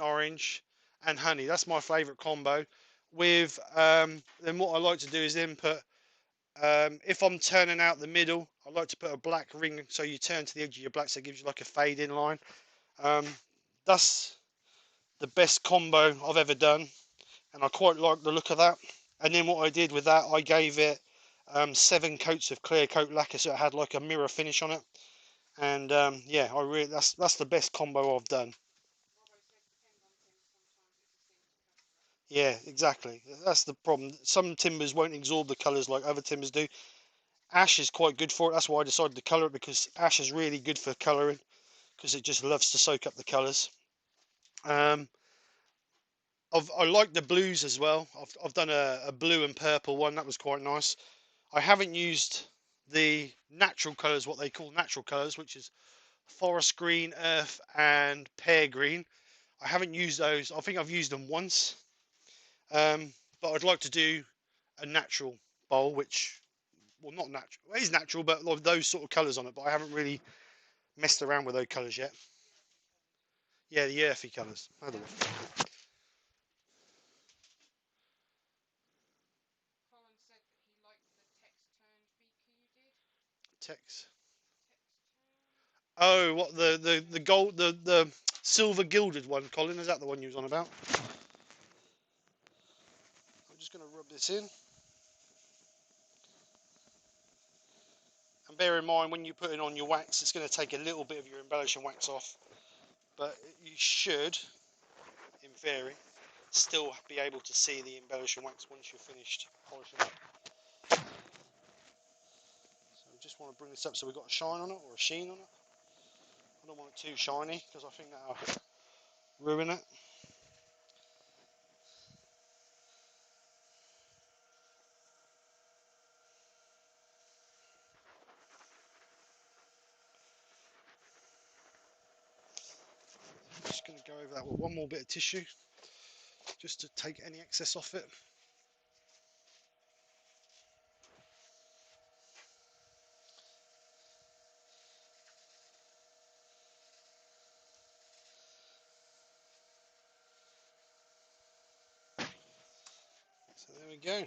orange, and honey. That's my favourite combo. With then what I like to do is then put, if I'm turning out the middle, I like to put a black ring so you turn to the edge of your black, so it gives you like a fade in line. That's the best combo I've ever done, and I quite like the look of that. And then what I did with that, I gave it 7 coats of clear coat lacquer, so it had like a mirror finish on it. And yeah, that's the best combo I've done. Yeah, exactly. That's the problem. Some timbers won't absorb the colours like other timbers do. Ash is quite good for it. That's why I decided to colour it, because ash is really good for colouring, because it just loves to soak up the colours. I like the blues as well. I've done a blue and purple one. That was quite nice. I haven't used the natural colours, what they call natural colours, which is forest green, earth, and pear green. I haven't used those. I think I've used them once. But I'd like to do a natural bowl, which, well, not natural. It is natural, but those sort of colours on it. But I haven't really messed around with those colours yet. Yeah, the earthy colours. Text. Oh, what the gold the silver gilded one, Colin? Is that the one you was on about? I'm just going to rub this in. And bear in mind, when you put it on your wax, it's going to take a little bit of your embellishing wax off. But you should, in theory, still be able to see the embellishing wax once you're finished polishing it. So we just want to bring this up so we've got a shine on it, or a sheen on it. I don't want it too shiny, because I think that'll ruin it. I'm just going to go over that with one more bit of tissue, just to take any excess off it. So there we go.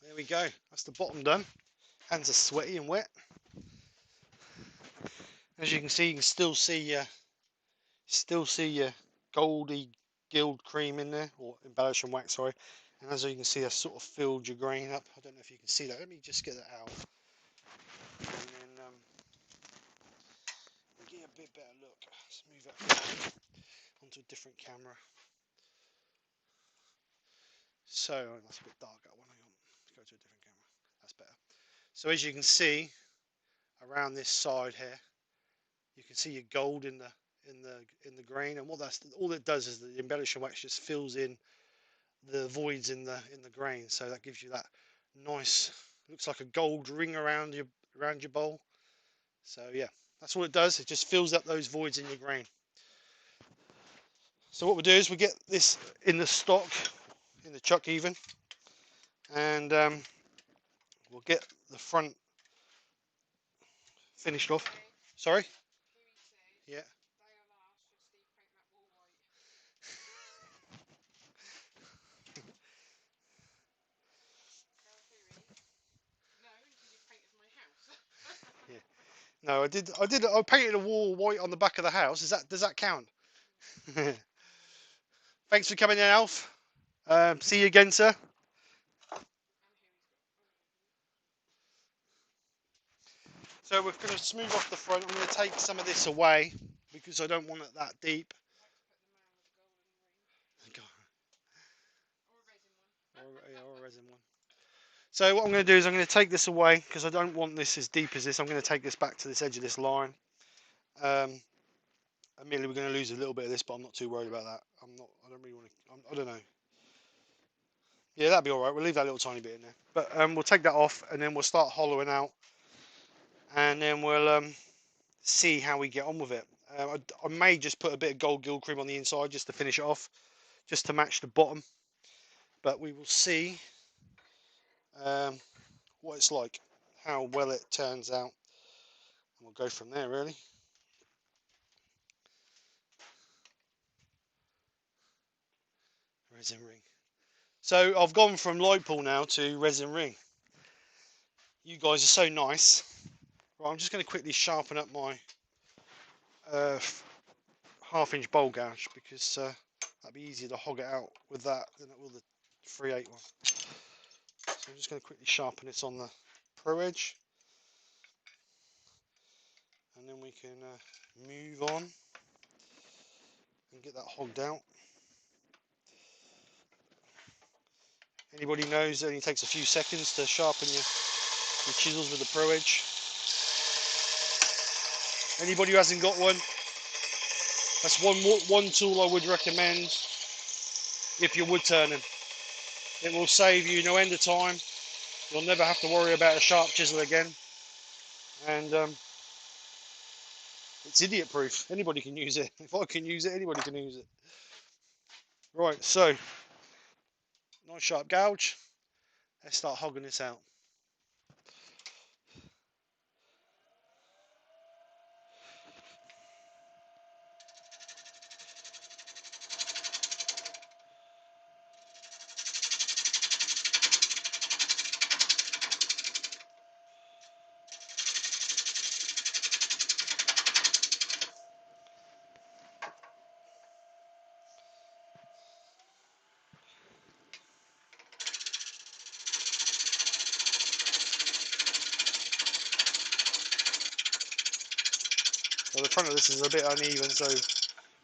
There we go. That's the bottom done. Hands are sweaty and wet. As you can see, you can still see your goldy gilled cream in there, or embellishing wax, sorry. And as you can see, I sort of filled your grain up. I don't know if you can see that. Let me just get that out, and then get a bit better look. Let's move that onto a different camera. So that's a bit dark, that one. Hang on. Let's go to a different camera. That's better. So as you can see, around this side here, you can see your gold in the grain, and what that's all it does is the embellishing wax just fills in the voids in the grain, so that gives you that nice, looks like a gold ring around your bowl. So yeah, that's all it does. It just fills up those voids in your grain. So what we do is we get this in the stock, in the chuck even, and we'll get the front finished off. Sorry? Yeah. Yeah. No, I painted a wall white on the back of the house. Does that count? Thanks for coming in, Alf. See you again, sir. So we're going to smooth off the front. I'm going to take some of this away because I don't want it that deep. Or a resin one. So what I'm going to do is I'm going to take this away because I don't want this as deep as this. I'm going to take this back to this edge of this line. Admittedly, we're going to lose a little bit of this, but I'm not too worried about that. I don't really want to. I don't know. Yeah, that'd be all right. We'll leave that little tiny bit in there. But we'll take that off, and then we'll start hollowing out, and then we'll see how we get on with it. I may just put a bit of gold gill cream on the inside just to finish it off, just to match the bottom. But we will see what it's like, how well it turns out, and we'll go from there really. Resin ring. So I've gone from light pool now to resin ring. You guys are so nice. Right, I'm just going to quickly sharpen up my 1/2 inch bowl gouge because that'd be easier to hog it out with that than it will the 3/8 one. So I'm just going to quickly sharpen this on the pro edge, and then we can move on and get that hogged out. Anybody knows it only takes a few seconds to sharpen your chisels with the pro edge. Anybody who hasn't got one, that's one tool I would recommend if you're wood turning. It will save you no end of time. You'll never have to worry about a sharp chisel again, and it's idiot proof. Anybody can use it. If I can use it, anybody can use it. Right, so nice sharp gouge. Let's start hogging this out. Well, the front of this is a bit uneven, so if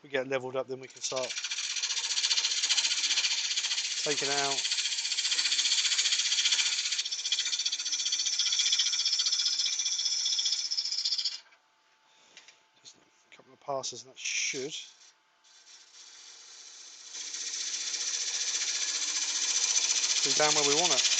we get leveled up, then we can start taking it out. Just a couple of passes, and that should be down where we want it.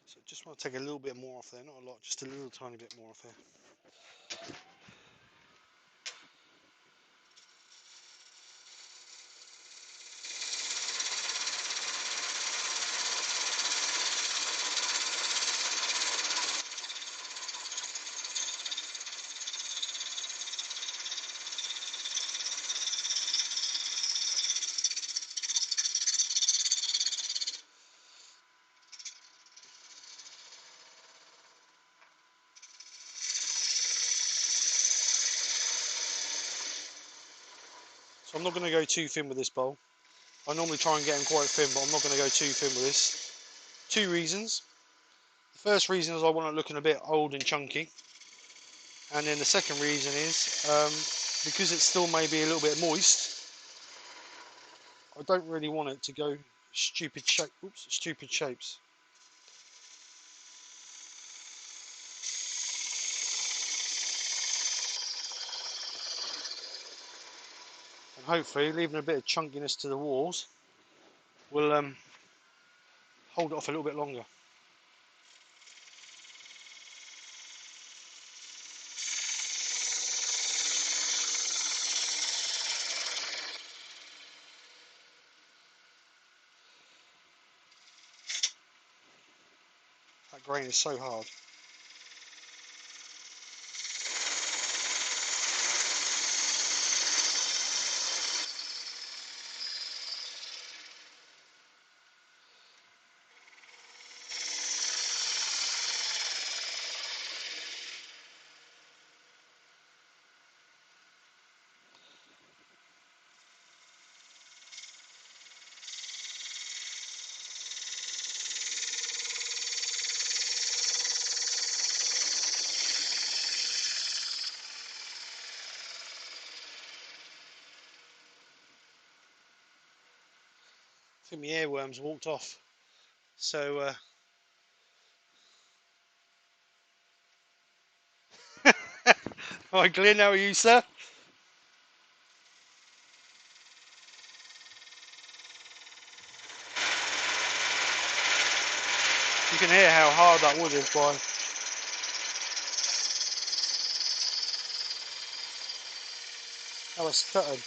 So just want to take a little bit more off there, not a lot, just a little tiny bit more off there. So I'm not going to go too thin with this bowl. I normally try and get them quite thin, but I'm not going to go too thin with this. Two reasons. The first reason is I want it looking a bit old and chunky. And then the second reason is because it still may be a little bit moist, I don't really want it to go stupid shapes. And hopefully leaving a bit of chunkiness to the walls will hold it off a little bit longer. That grain is so hard. I think my airworms walked off. So, alright, Glenn, how are you, sir? You can hear how hard that wood is, boy. How it's cutting.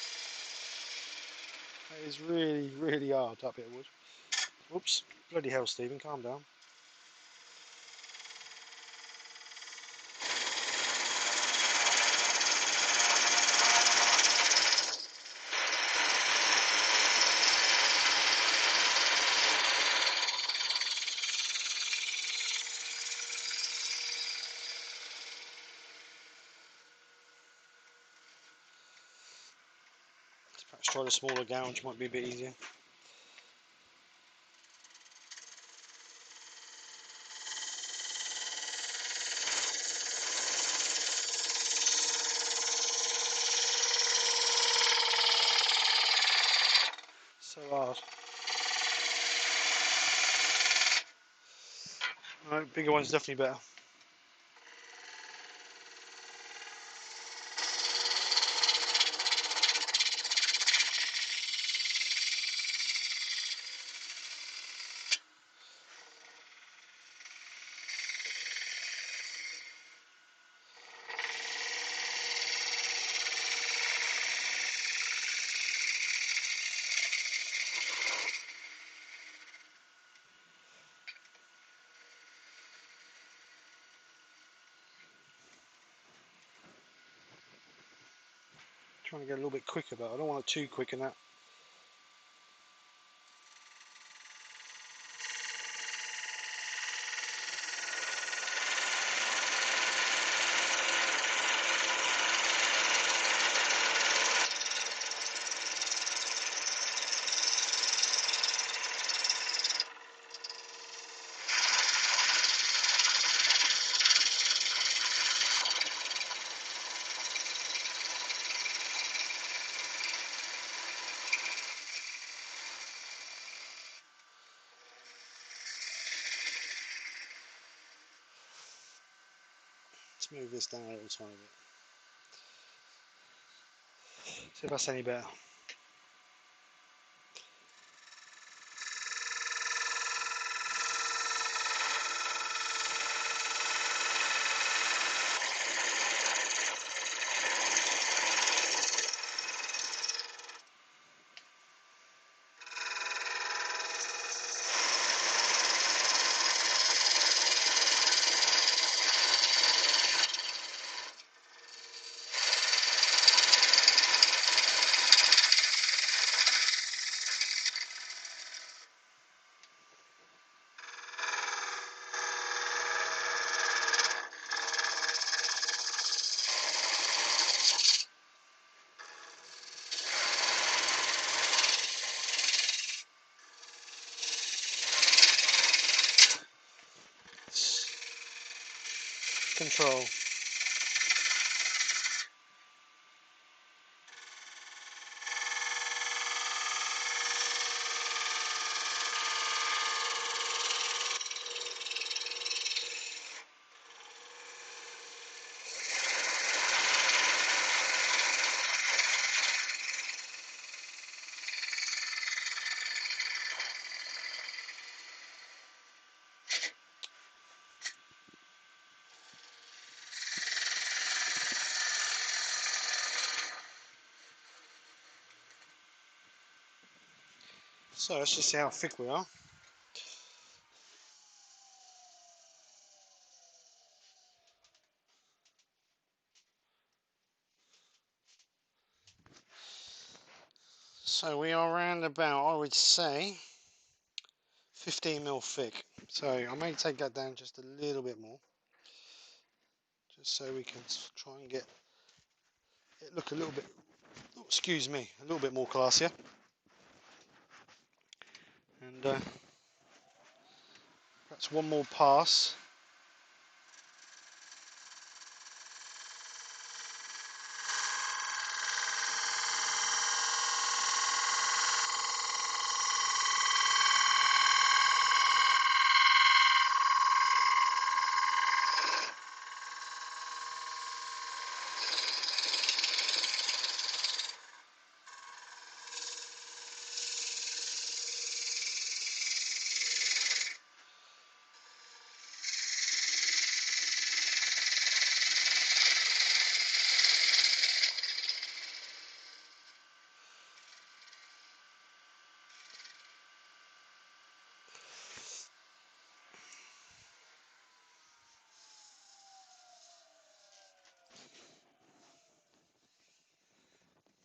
That is really, really hard, that bit of wood. Whoops. Bloody hell, Stephen, calm down. Perhaps try the smaller gouge, might be a bit easier. So hard. Alright, bigger one's definitely better. Trying to get a little bit quicker, but I don't want it too quick in that. Let's move this down a little tiny bit. See if that's any better. control. So let's just see how thick we are. So we are around about, I would say, 15mm thick. So I may take that down just a little bit more, just so we can try and get it look a little bit, oh, excuse me, a little bit more classier. And perhaps one more pass.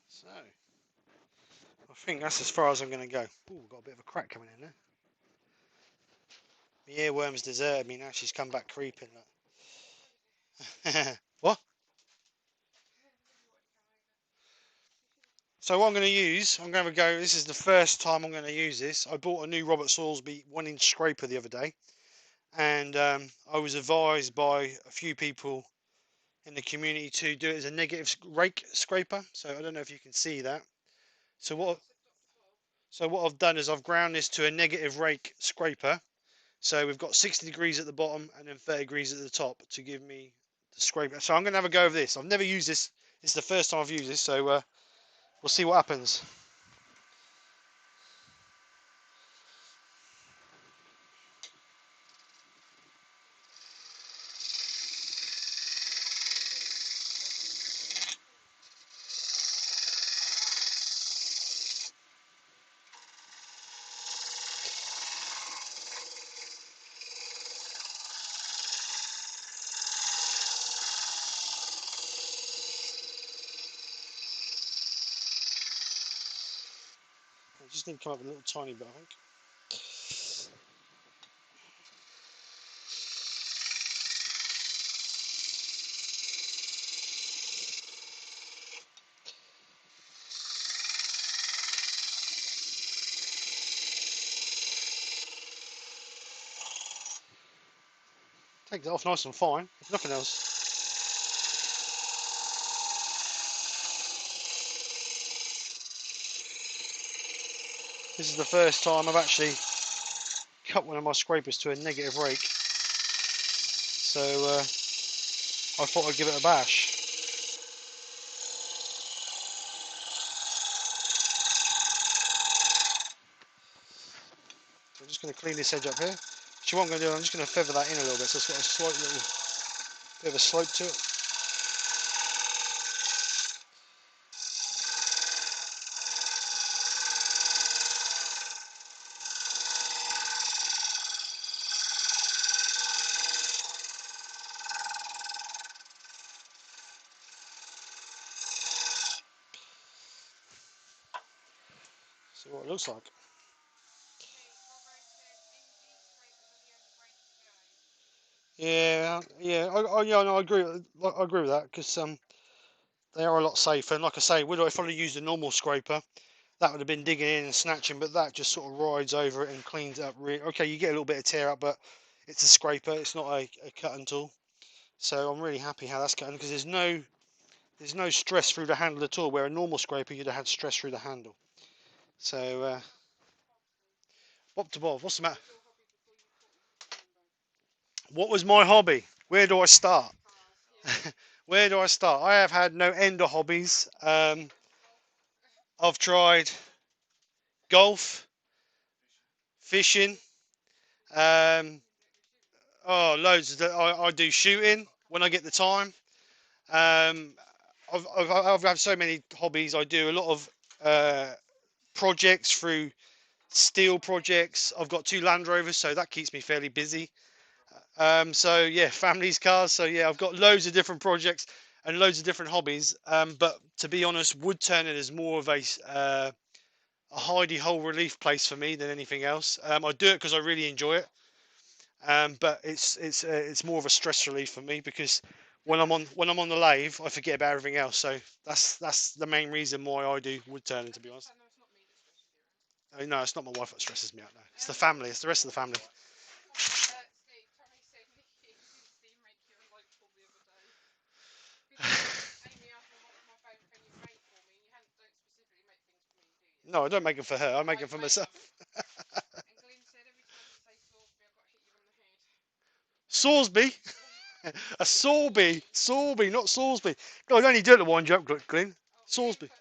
So I think that's as far as I'm going to go. Oh, got a bit of a crack coming in there. The earworm's deserted me now. She's come back creeping. What? So what I'm going to use, I'm going to go. This is the first time I'm going to use this. I bought a new Robert Soulsby 1-inch scraper the other day, and I was advised by a few people in the community to do it as a negative rake scraper. So I don't know if you can see that. So what I've done is I've ground this to a negative rake scraper. So we've got 60 degrees at the bottom and then 30 degrees at the top to give me the scraper. So I'm going to have a go of this. I've never used this. It's the first time I've used this. So we'll see what happens. I just need to come up a little tiny bit, I think. Take that off nice and fine, if nothing else. This is the first time I've actually cut one of my scrapers to a negative rake. So I thought I'd give it a bash. So I'm just going to clean this edge up here. So what I'm going to do, I'm just going to feather that in a little bit so it's got a slight little bit of a slope to it. See what it looks like. Yeah, yeah, yeah, no, I agree. I agree with that because they are a lot safer. And like I say, if I'd have used a normal scraper, that would have been digging in and snatching. But that just sort of rides over it and cleans it up. Okay, you get a little bit of tear up, but it's a scraper. It's not a cutting tool. So I'm really happy how that's going, because there's no stress through the handle at all, where a normal scraper you'd have had stress through the handle. So Bob to Bob, what's the matter? What was my hobby? Where do I start? Where do I start? I have had no end of hobbies. I've tried golf, fishing, um, oh, loads. I do shooting when I get the time. Um, I've had so many hobbies. I do a lot of projects through steel projects. I've got 2 Land Rovers, so that keeps me fairly busy. So yeah, families, cars. So yeah, I've got loads of different projects and loads of different hobbies. But to be honest, wood turning is more of a hidey hole relief place for me than anything else. I do it because I really enjoy it. But it's more of a stress relief for me, because when I'm on the lathe, I forget about everything else. So that's the main reason why I do wood turning, to be honest. No, it's not my wife that stresses me out. No, it's the family. It's the rest of the family. No, I don't make them for her. I make them for myself. Salisbury, a Sorbie, not Salisbury. God, I only do it the one joke, Glenn. Salisbury.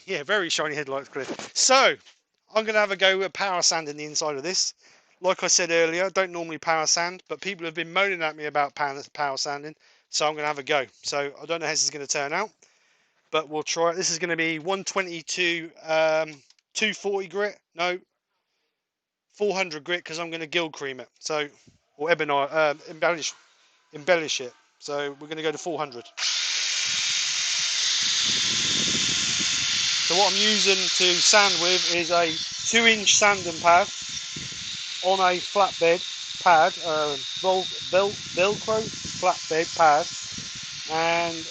Yeah, very shiny headlights, Glenn. So I'm going to have a go at power sanding the inside of this. Like I said earlier, I don't normally power sand, but people have been moaning at me about power sanding, so I'm going to have a go. So I don't know how this is going to turn out, but we'll try it. This is going to be 122, 240 grit, no, 400 grit, because I'm going to gild cream it. So, or ebonite, embellish it. So we're going to go to 400. So what I'm using to sand with is a 2-inch sanding pad on a flatbed pad, Velcro flatbed pad, and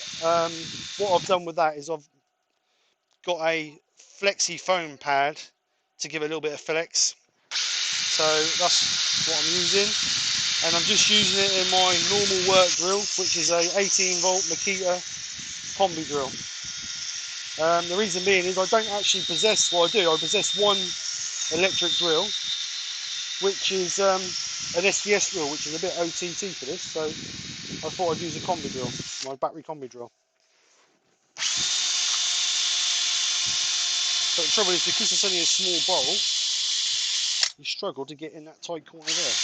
what I've done with that is I've got a flexi foam pad to give a little bit of flex. So that's what I'm using, and I'm just using it in my normal work drill, which is a 18-volt Makita combi drill. The reason being is I don't actually possess what I do. I possess one electric drill, which is an SDS drill, which is a bit OTT for this. So I thought I'd use a combi drill, my battery combi drill. But the trouble is, because it's only a small bowl, you struggle to get in that tight corner there.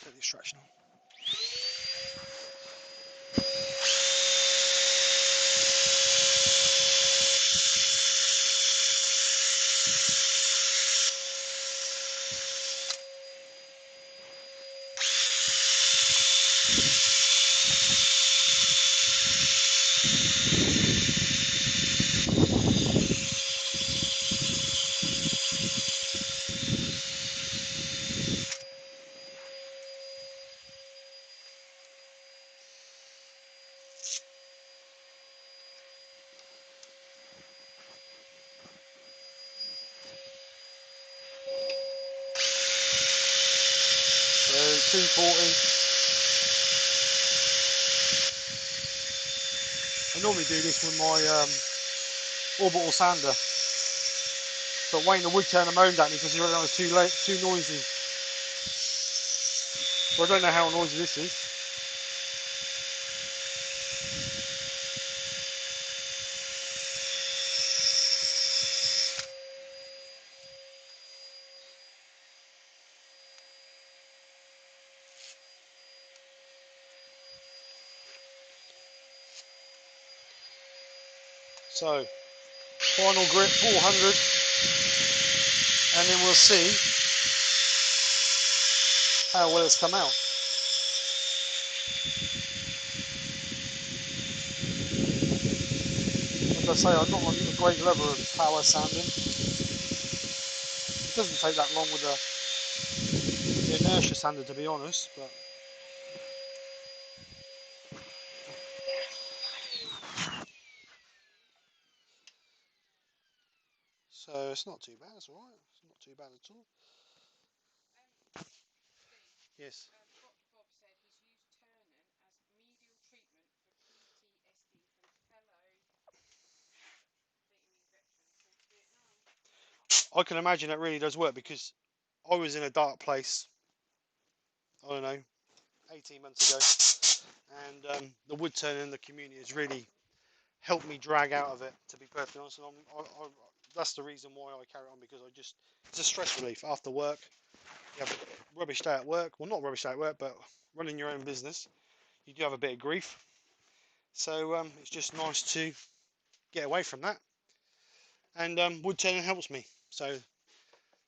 Set the extraction on. So 240. I normally do this with my orbital sander, but Wayne the woodturner moaned at me because he realised I was too noisy. So I don't know how noisy this is. So final grip 400, and then we'll see how well it's come out. I I say, I'm not a great lover of power sanding. It doesn't take that long with the inertia sander, to be honest, but so it's not too bad. It's all right. It's not too bad at all. Yes. I can imagine that really does work because I was in a dark place, I don't know, 18 months ago, and the wood turning in the community has really helped me drag out of it, to be perfectly honest. And that's the reason why I carry on, because it's a stress relief after work. You have a rubbish day at work. Well, not a rubbish day at work, but running your own business, you do have a bit of grief. So it's just nice to get away from that. And wood turning helps me. So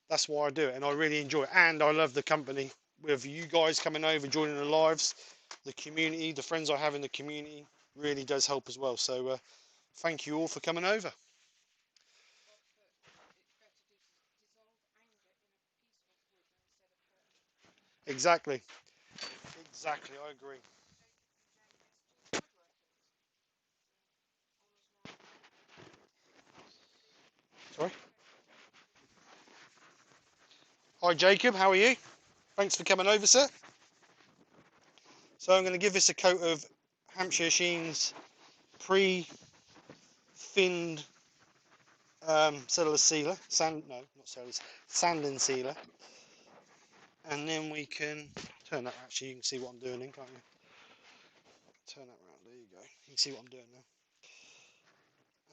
that's why I do it, and I really enjoy it. And I love the company with you guys coming over, joining the lives, the community, the friends I have in the community really does help as well. So thank you all for coming over. Exactly. Exactly, I agree. Sorry. Hi Jacob, how are you? Thanks for coming over, sir. So I'm going to give this a coat of Hampshire Sheen's pre-thinned cellulose sealer. No, not cellulose, sanding sealer. And then we can turn that, actually you can see what I'm doing then, can't you? Turn that around, there you go. You can see what I'm doing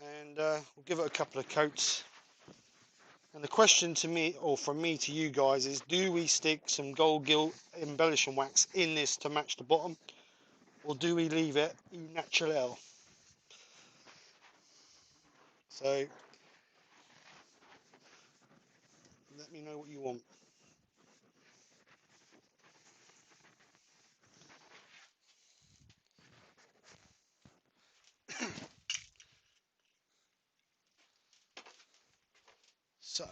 now. And we'll give it a couple of coats. And the question to me, or from me to you guys, is do we stick some gold gilt embellishing wax in this to match the bottom, or do we leave it au naturel? So let me know what you want. So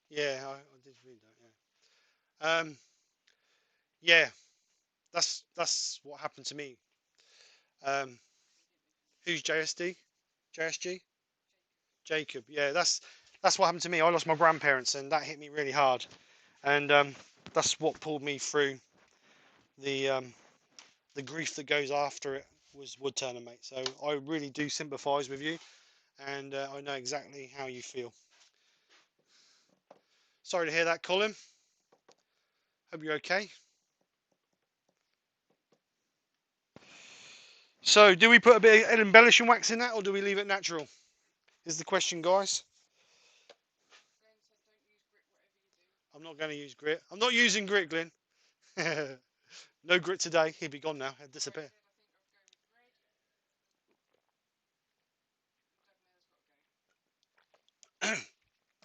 yeah, I did read that. Yeah, yeah, that's what happened to me. Um, who's JSD? JSG? Jacob. Yeah, that's what happened to me. I lost my grandparents, and that hit me really hard. And that's what pulled me through the the grief that goes after it was wood turner, mate. So I really do sympathise with you, and I know exactly how you feel. Sorry to hear that, Colin. Hope you're okay. So, do we put a bit of embellishing wax in that, or do we leave it natural? Is the question, guys. I'm not going to use grit. I'm not using grit, Glenn. No grit today. He'll be gone now. He'll disappear.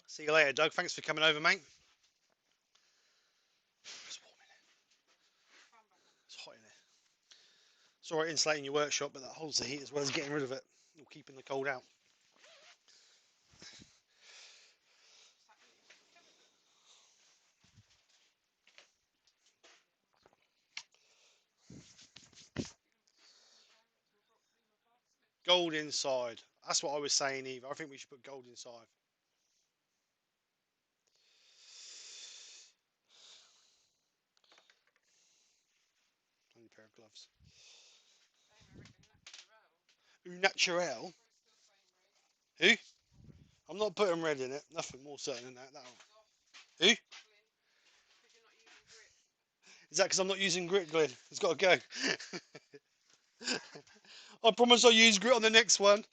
See you later, Doug. Thanks for coming over, mate. It's warm in here. It's hot in here. It's alright insulating your workshop, but that holds the heat as well as getting rid of it. You're keeping the cold out. Gold inside. That's what I was saying, Eva. I think we should put gold inside. Only pair of gloves. Au naturel. Who? I'm not putting red in it. Nothing more certain than that. Who? Is that because I'm not using grit, Glenn? It's got to go. I promise I'll use grit on the next one.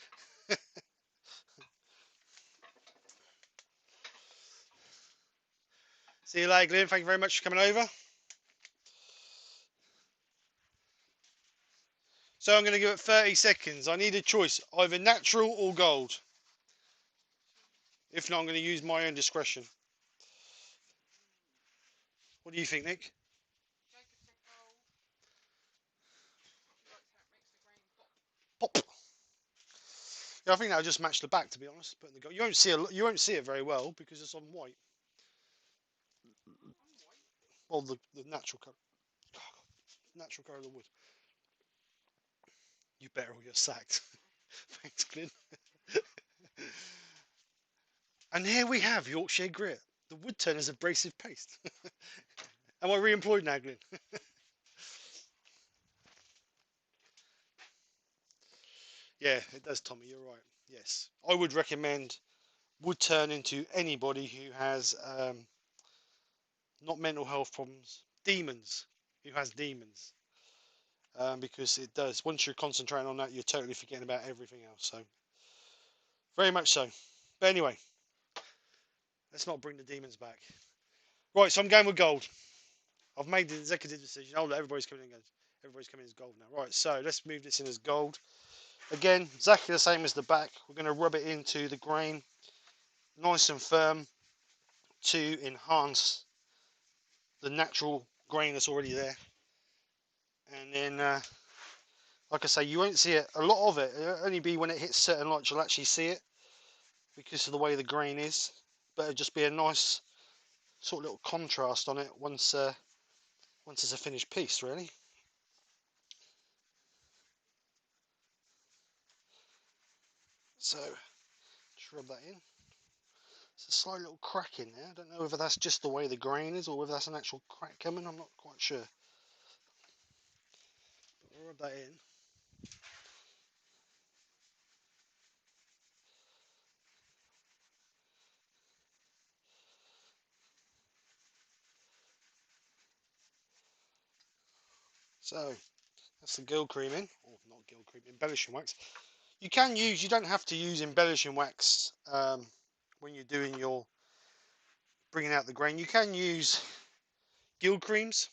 See you later, Glenn. Thank you very much for coming over. So I'm going to give it 30 seconds. I need a choice, either natural or gold. If not, I'm going to use my own discretion. What do you think, Nick? Pop. Yeah, I think that'll just match the back, to be honest. But you won't see you won't see it very well because it's on white. Well, the natural colour, natural colour of the wood. You better or you're sacked. Thanks, Glyn. And here we have Yorkshire grit, the wood turner's abrasive paste. Am I re-employed now, Glyn? Yeah, it does, Tommy. You're right. Yes, I would recommend wood turning to anybody who has not mental health problems, demons, who has demons. Because it does. Once you're concentrating on that, you're totally forgetting about everything else. So, very much so. But anyway, let's not bring the demons back. Right, so I'm going with gold. I've made the executive decision. Oh, everybody's coming in. Everybody's coming in as gold now. Right, so let's move this in as gold. Again, exactly the same as the back. We're going to rub it into the grain, nice and firm, to enhance the natural grain that's already there. And then, like I say, you won't see it. A lot of it. It'll only be when it hits certain lights you'll actually see it because of the way the grain is. But it'll just be a nice sort of little contrast on it once it's a finished piece, really. So, just rub that in. It's a slight little crack in there. I don't know whether that's just the way the grain is or whether that's an actual crack coming. I'm not quite sure. But we'll rub that in. So, that's the gill cream in, or not gill cream, embellishing wax. You don't have to use embellishing wax when you're doing your bringing out the grain. You can use gill creams.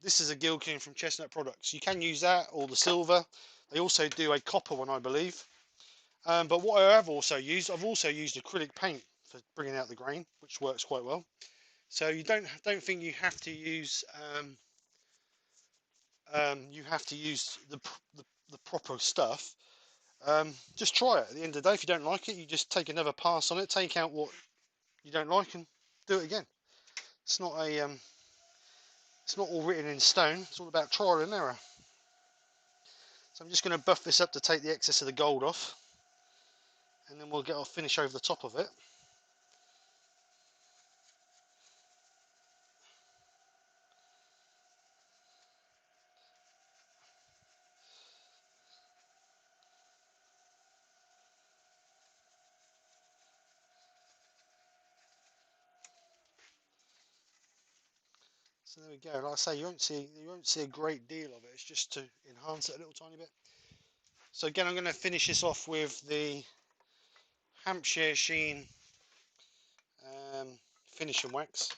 This is a gill cream from Chestnut Products. You can use that or the silver. They also do a copper one, I believe. But what I've also used acrylic paint for bringing out the grain, which works quite well. So you don't think you have to use the proper stuff. Just try it. At the end of the day, if you don't like it, you just take another pass on it, take out what you don't like, and do it again. It's not all written in stone. It's all about trial and error. So I'm just going to buff this up to take the excess of the gold off, and then we'll get our finish over the top of it. So there we go. Like I say, you won't see a great deal of it. It's just to enhance it a little tiny bit. So again, I'm going to finish this off with the Hampshire Sheen finishing wax.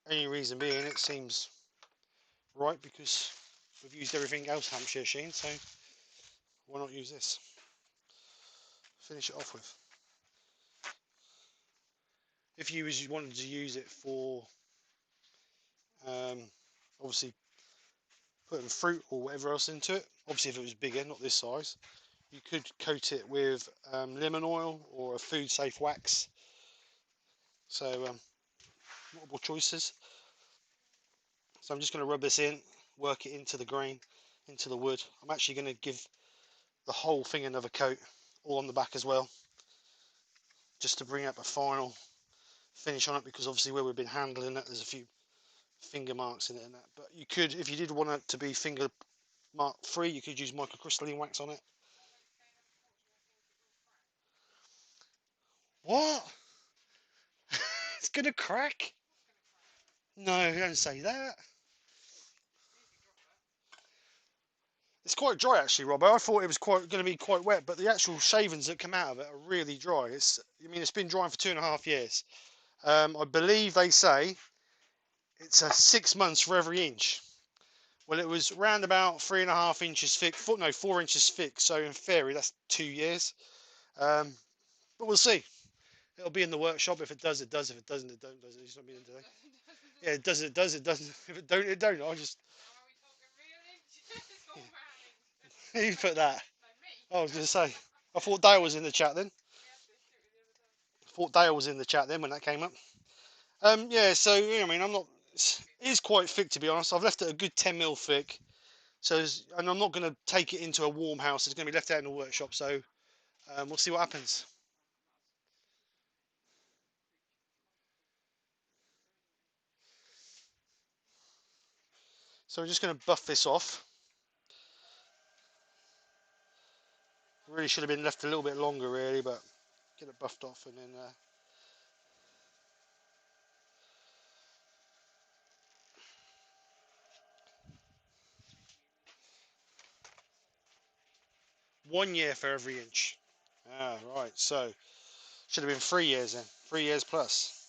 Only reason being, it seems right because we've used everything else Hampshire Sheen, so why not use this? Finish it off with. If you wanted to use it for obviously putting fruit or whatever else into it, obviously if it was bigger, not this size, you could coat it with lemon oil or a food safe wax. So multiple choices. So I'm just going to rub this in, work it into the grain, into the wood. I'm actually going to give the whole thing another coat, all on the back as well, just to bring up a final finish on it, because obviously where we've been handling it, there's a few finger marks in it and that. But you could, if you did want it to be finger mark free, you could use microcrystalline wax on it. What? It's gonna crack? No, don't say that. It's quite dry actually, Robbo. I thought it was going to be quite wet, but the actual shavings that come out of it are really dry. It's been drying for 2.5 years. I believe they say it's 6 months for every inch. Well, it was round about 3.5 inches thick, 4 inches thick. So in theory, that's 2 years. But we'll see. It'll be in the workshop. If it does, it does. If it doesn't, it don't. Does it? It's not being today. Yeah, it does. It does. It doesn't. If it don't, it don't. I just. You put that. I was going to say. I thought Dale was in the chat then. I thought Dale was in the chat then when that came up. Yeah. So I mean, I'm not. It is quite thick to be honest. I've left it a good 10 mil thick. So, and I'm not going to take it into a warm house. It's going to be left out in the workshop. So, we'll see what happens. So we're just going to buff this off. Really should have been left a little bit longer, really, but get it buffed off and then. 1 year for every inch. Ah, right. So should have been 3 years then. 3 years plus.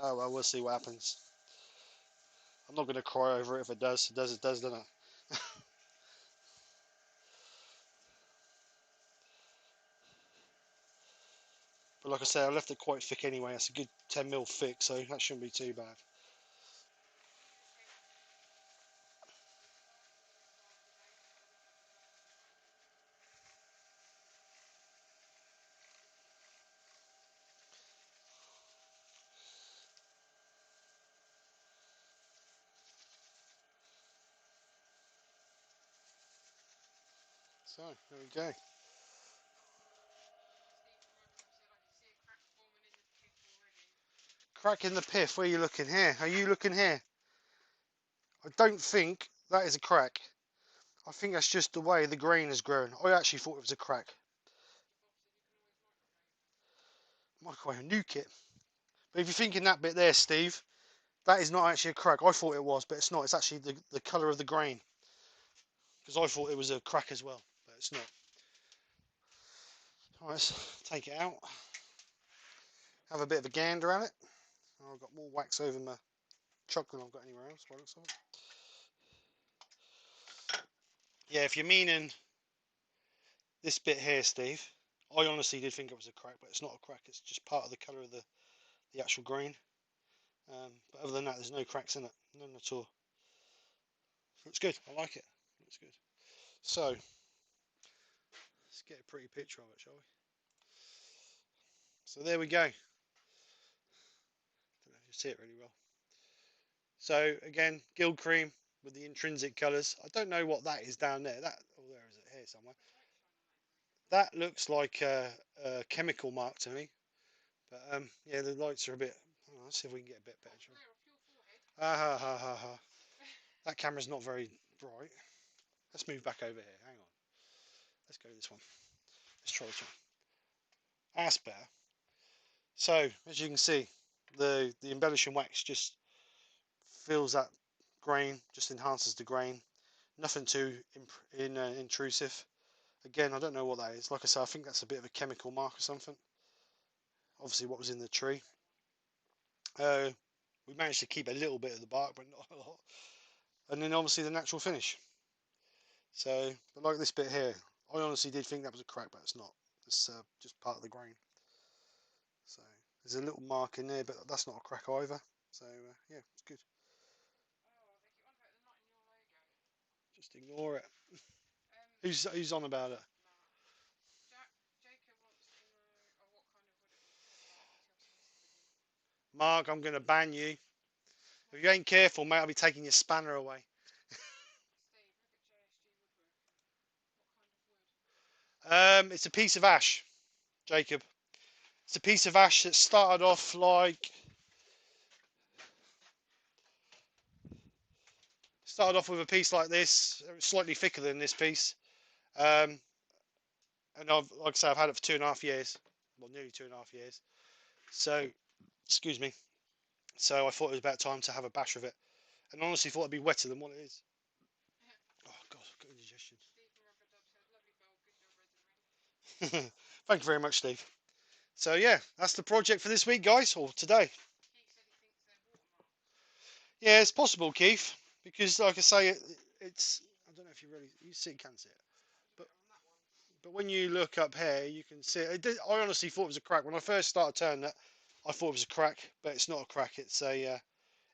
Oh well, we'll see what happens. I'm not going to cry over it if it does. It does. It does, doesn't it? But like I said, I left it quite thick anyway. It's a good 10 mil thick, so that shouldn't be too bad. So there we go. Crack in the pith. Where are you looking here? Are you looking here? I don't think that is a crack. I think that's just the way the grain has grown. I actually thought it was a crack. Microwave nuke it. But if you're thinking that bit there, Steve, that is not actually a crack. I thought it was, but it's not. It's actually the colour of the grain. Because I thought it was a crack as well, but it's not. Alright, let's take it out. Have a bit of a gander at it. Oh, I've got more wax over my chuck than I've got anywhere else. By the looks of it. Yeah, if you're meaning this bit here, Steve, I honestly did think it was a crack, but it's not a crack. It's just part of the colour of the actual grain. But other than that, there's no cracks in it. None at all. Looks good. I like it. Looks good. So, let's get a pretty picture of it, shall we? So there we go. Don't know if you see it really well. So again, guild cream with the intrinsic colours. I don't know what that is down there. That, oh, there is it here somewhere. That looks like a chemical mark to me. But yeah, the lights are a bit. Oh, let's see if we can get a bit better. Ah ha ha ha ha. That camera's not very bright. Let's move back over here. Hang on. Let's go to this one. Let's try this one. That's better. So as you can see, the embellishing wax just fills that grain, just enhances the grain. Nothing too intrusive. Again, I don't know what that is. Like I said, I think that's a bit of a chemical mark or something. Obviously, what was in the tree. We managed to keep a little bit of the bark, but not a lot. And then obviously the natural finish. So, but like this bit here, I honestly did think that was a crack, but it's not. It's just part of the grain. So there's a little mark in there, but that's not a crack either. So yeah, it's good. Just ignore it. Who's on about it? Mark, I'm going to ban you. If you ain't careful, mate, I'll be taking your spanner away. It's a piece of ash, Jacob. It's a piece of ash that started off with a piece like this, slightly thicker than this piece. Um, and like I say, I've had it for 2.5 years, well, nearly 2.5 years. So, excuse me. So I thought it was about time to have a bash of it, and honestly thought it'd be wetter than what it is. Oh God, I've got indigestion. Thank you very much, Steve. So yeah, that's the project for this week, guys, or today. Yeah, it's possible, Keith, because like I say, it's. I don't know if can see it, but when you look up here, you can see it. I honestly thought it was a crack when I first started turning it. I thought it was a crack, but it's not a crack. It's a.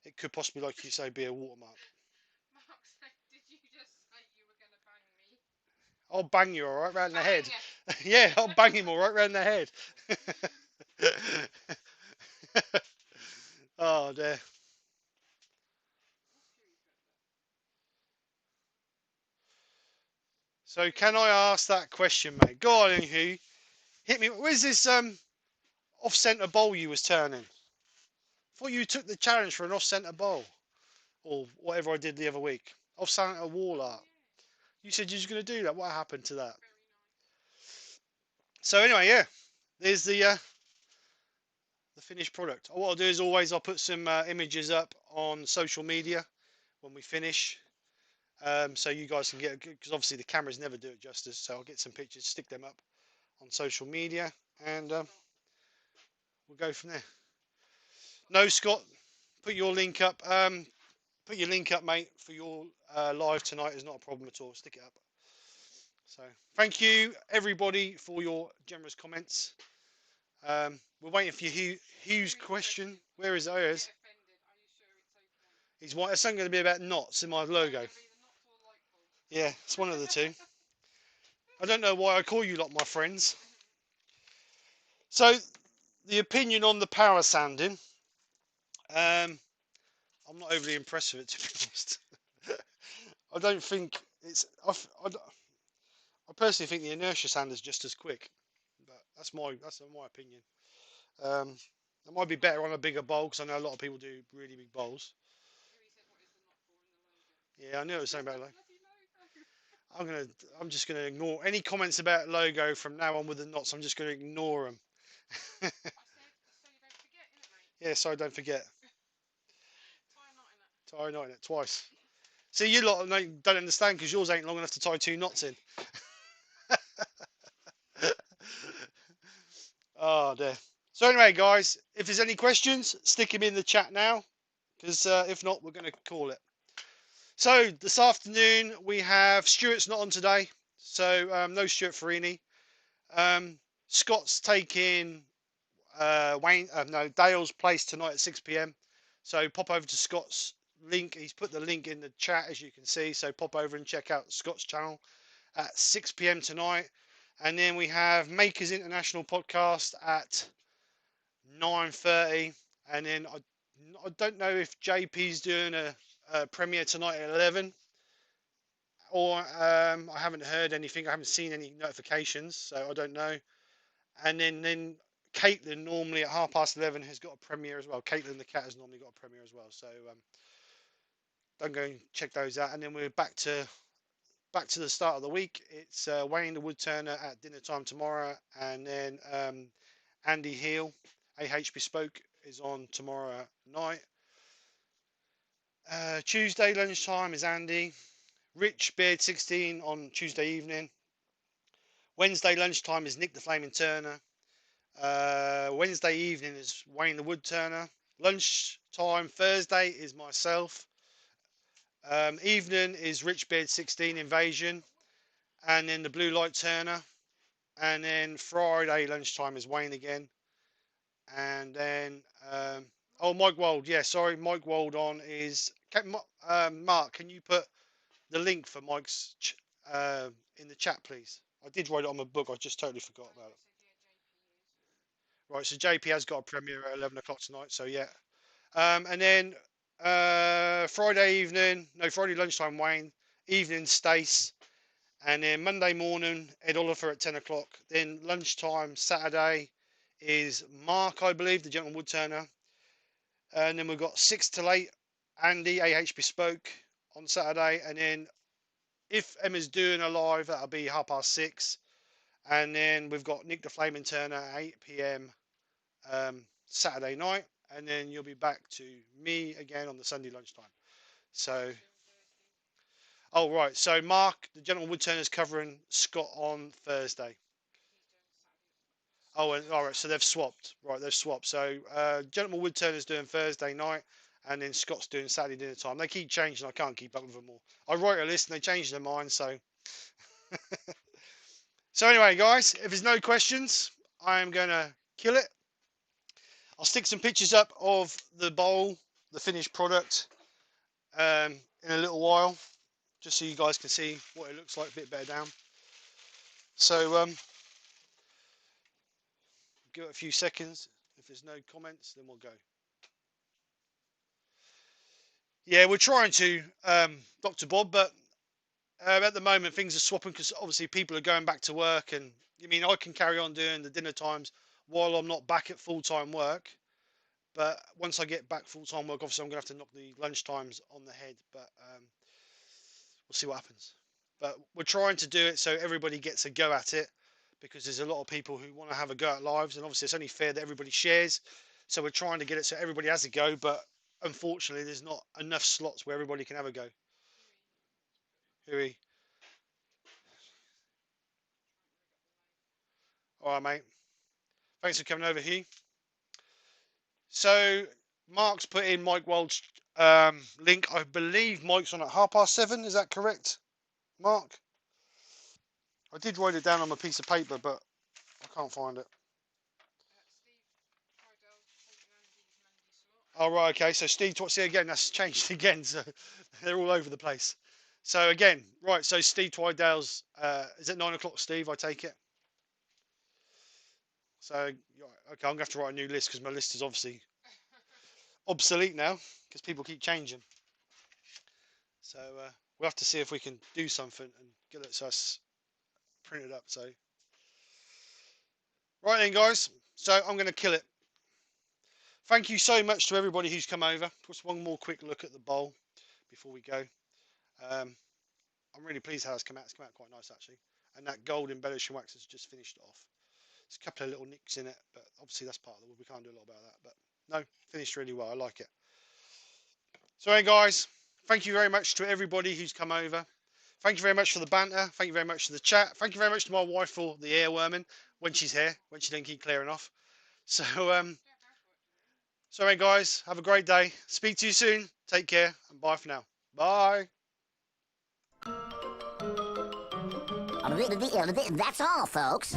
It could possibly, like you say, be a watermark. Mark said, did you just say you were going to bang me? I'll bang you all right round the head. Bang Yeah, I'll bang him all right round the head. Oh dear. So can I ask that question, mate? Go on, Hugh. Hit me. Where's this off-centre bowl you was turning? I thought you took the challenge for an off-centre bowl, or whatever I did the other week. Off-centre wall Oh, art. yeah. You said you was going to do that. What happened to that? Very nice. So anyway, yeah. There's the finished product. What I'll do is always I'll put some images up on social media when we finish, so you guys can get, because obviously the cameras never do it justice. So I'll get some pictures, stick them up on social media, and we'll go from there. No, Scott, put your link up. Put your link up, mate, for your live tonight. Is not a problem at all. Stick it up. So thank you everybody for your generous comments. We're waiting for Hugh's question. Where is it? Oh, it is. Are you sure it's okay? He's white. It's something going to be about knots in my logo. Either knots or light bulbs. Yeah, it's one of the two. I don't know why I call you lot my friends. So the opinion on the power sanding. I'm not overly impressed with it, to be honest. I don't think it's. I personally think the inertia sander is just as quick, but that's my opinion. Um, it might be better on a bigger bowl because I know a lot of people do really big bowls. Who he said, what is the knot for in the logo? Yeah, I knew it was something about that. Bloody logo. I'm gonna. I'm just gonna ignore any comments about logo from now on with the knots. I'm just gonna ignore them. I said, so you don't forget, innit, mate? Yeah, so I don't forget. Tie a knot in it. Tie a knot in it twice. See, you lot don't understand because yours ain't long enough to tie two knots in. Oh dear. So anyway, guys, if there's any questions, stick them in the chat now, because if not, we're going to call it. So this afternoon we have Stuart's not on today, so no Stuart Farini. Scott's taking Dale's place tonight at 6 p.m. So pop over to Scott's link. He's put the link in the chat, as you can see. So pop over and check out Scott's channel at 6 p.m. tonight. And then we have Makers International podcast at 9:30. And then I don't know if JP's doing a premiere tonight at 11, or I haven't heard anything. I haven't seen any notifications, so I don't know. And then Caitlin normally at 11:30 has got a premiere as well. Caitlin the cat has normally got a premiere as well. So don't go and check those out. And then we're back to the start of the week. It's Wayne the Woodturner at dinner time tomorrow, and then Andy Heel, Bespoke, is on tomorrow night. Tuesday lunchtime is Andy. Rich Beard 16 on Tuesday evening. Wednesday lunchtime is Nick the Flaming Turner. Wednesday evening is Wayne the Woodturner. Lunchtime Thursday is myself. Evening is Rich Beard 16 Invasion, and then the Blue Light Turner. And then Friday lunchtime is Wayne again. And then Mike Wold. Yeah, sorry, Mike Wold on is. Mark, can you put the link for Mike's in the chat, please? I did write it on my book. I just totally forgot about it. Right, so JP has got a premiere at 11 o'clock tonight. So yeah, and then Friday lunchtime, Wayne. Evening, Stace. And then Monday morning, Ed Oliver at 10 o'clock. Then lunchtime, Saturday, is Mark, I believe, the Gentleman Woodturner. And then we've got 6 till 8, Andy, Bespoke, on Saturday. And then if Emma's doing a live, that'll be 6:30. And then we've got Nick the Flaming Turner at 8 p.m. Saturday night. And then you'll be back to me again on the Sunday lunchtime. So, oh, right. So, Mark, the Gentleman Woodturner, is covering Scott on Thursday. Oh, and all right. So they've swapped. Right, they've swapped. So Gentleman Woodturner's doing Thursday night, and then Scott's doing Saturday dinner time. They keep changing. I can't keep up with them all. I write a list and they change their mind. So, so anyway, guys, if there's no questions, I am gonna kill it. I'll stick some pictures up of the bowl, the finished product, in a little while, just so you guys can see what it looks like a bit better down. So give it a few seconds. If there's no comments, then we'll go. Yeah, we're trying to, Dr. Bob, but at the moment things are swapping because obviously people are going back to work, and I mean I can carry on doing the dinner times while I'm not back at full-time work. But once I get back full-time work, obviously I'm gonna have to knock the lunch times on the head. But we'll see what happens. But we're trying to do it so everybody gets a go at it, because there's a lot of people who want to have a go at lives, and obviously it's only fair that everybody shares. So we're trying to get it so everybody has a go, but unfortunately there's not enough slots where everybody can have a go. Huey. All right, mate. Thanks for coming over here. So Mark's put in Mike Wild's link. I believe Mike's on at 7:30. Is that correct, Mark? I did write it down on a piece of paper, but I can't find it. Oh, right, okay. So Steve, see again, that's changed again. So they're all over the place. So again, right. So Steve Twydale's, is it 9 o'clock, Steve? I take it. So okay, I'm gonna have to write a new list because my list is obviously obsolete now because people keep changing. So we'll have to see if we can do something and get it so it's printed up. So right then, guys. So I'm gonna kill it. Thank you so much to everybody who's come over. Just one more quick look at the bowl before we go. I'm really pleased how it's come out. It's come out quite nice actually. And that gold embellishing wax has just finished it off. There's a couple of little nicks in it, but obviously that's part of the wood. We can't do a lot about that. But no, finished really well. I like it. So hey guys, thank you very much to everybody who's come over. Thank you very much for the banter. Thank you very much for the chat. Thank you very much to my wife for the earworming when she's here, when she don't keep clearing off. So so hey guys, have a great day. Speak to you soon. Take care and bye for now. Bye. That's all, folks.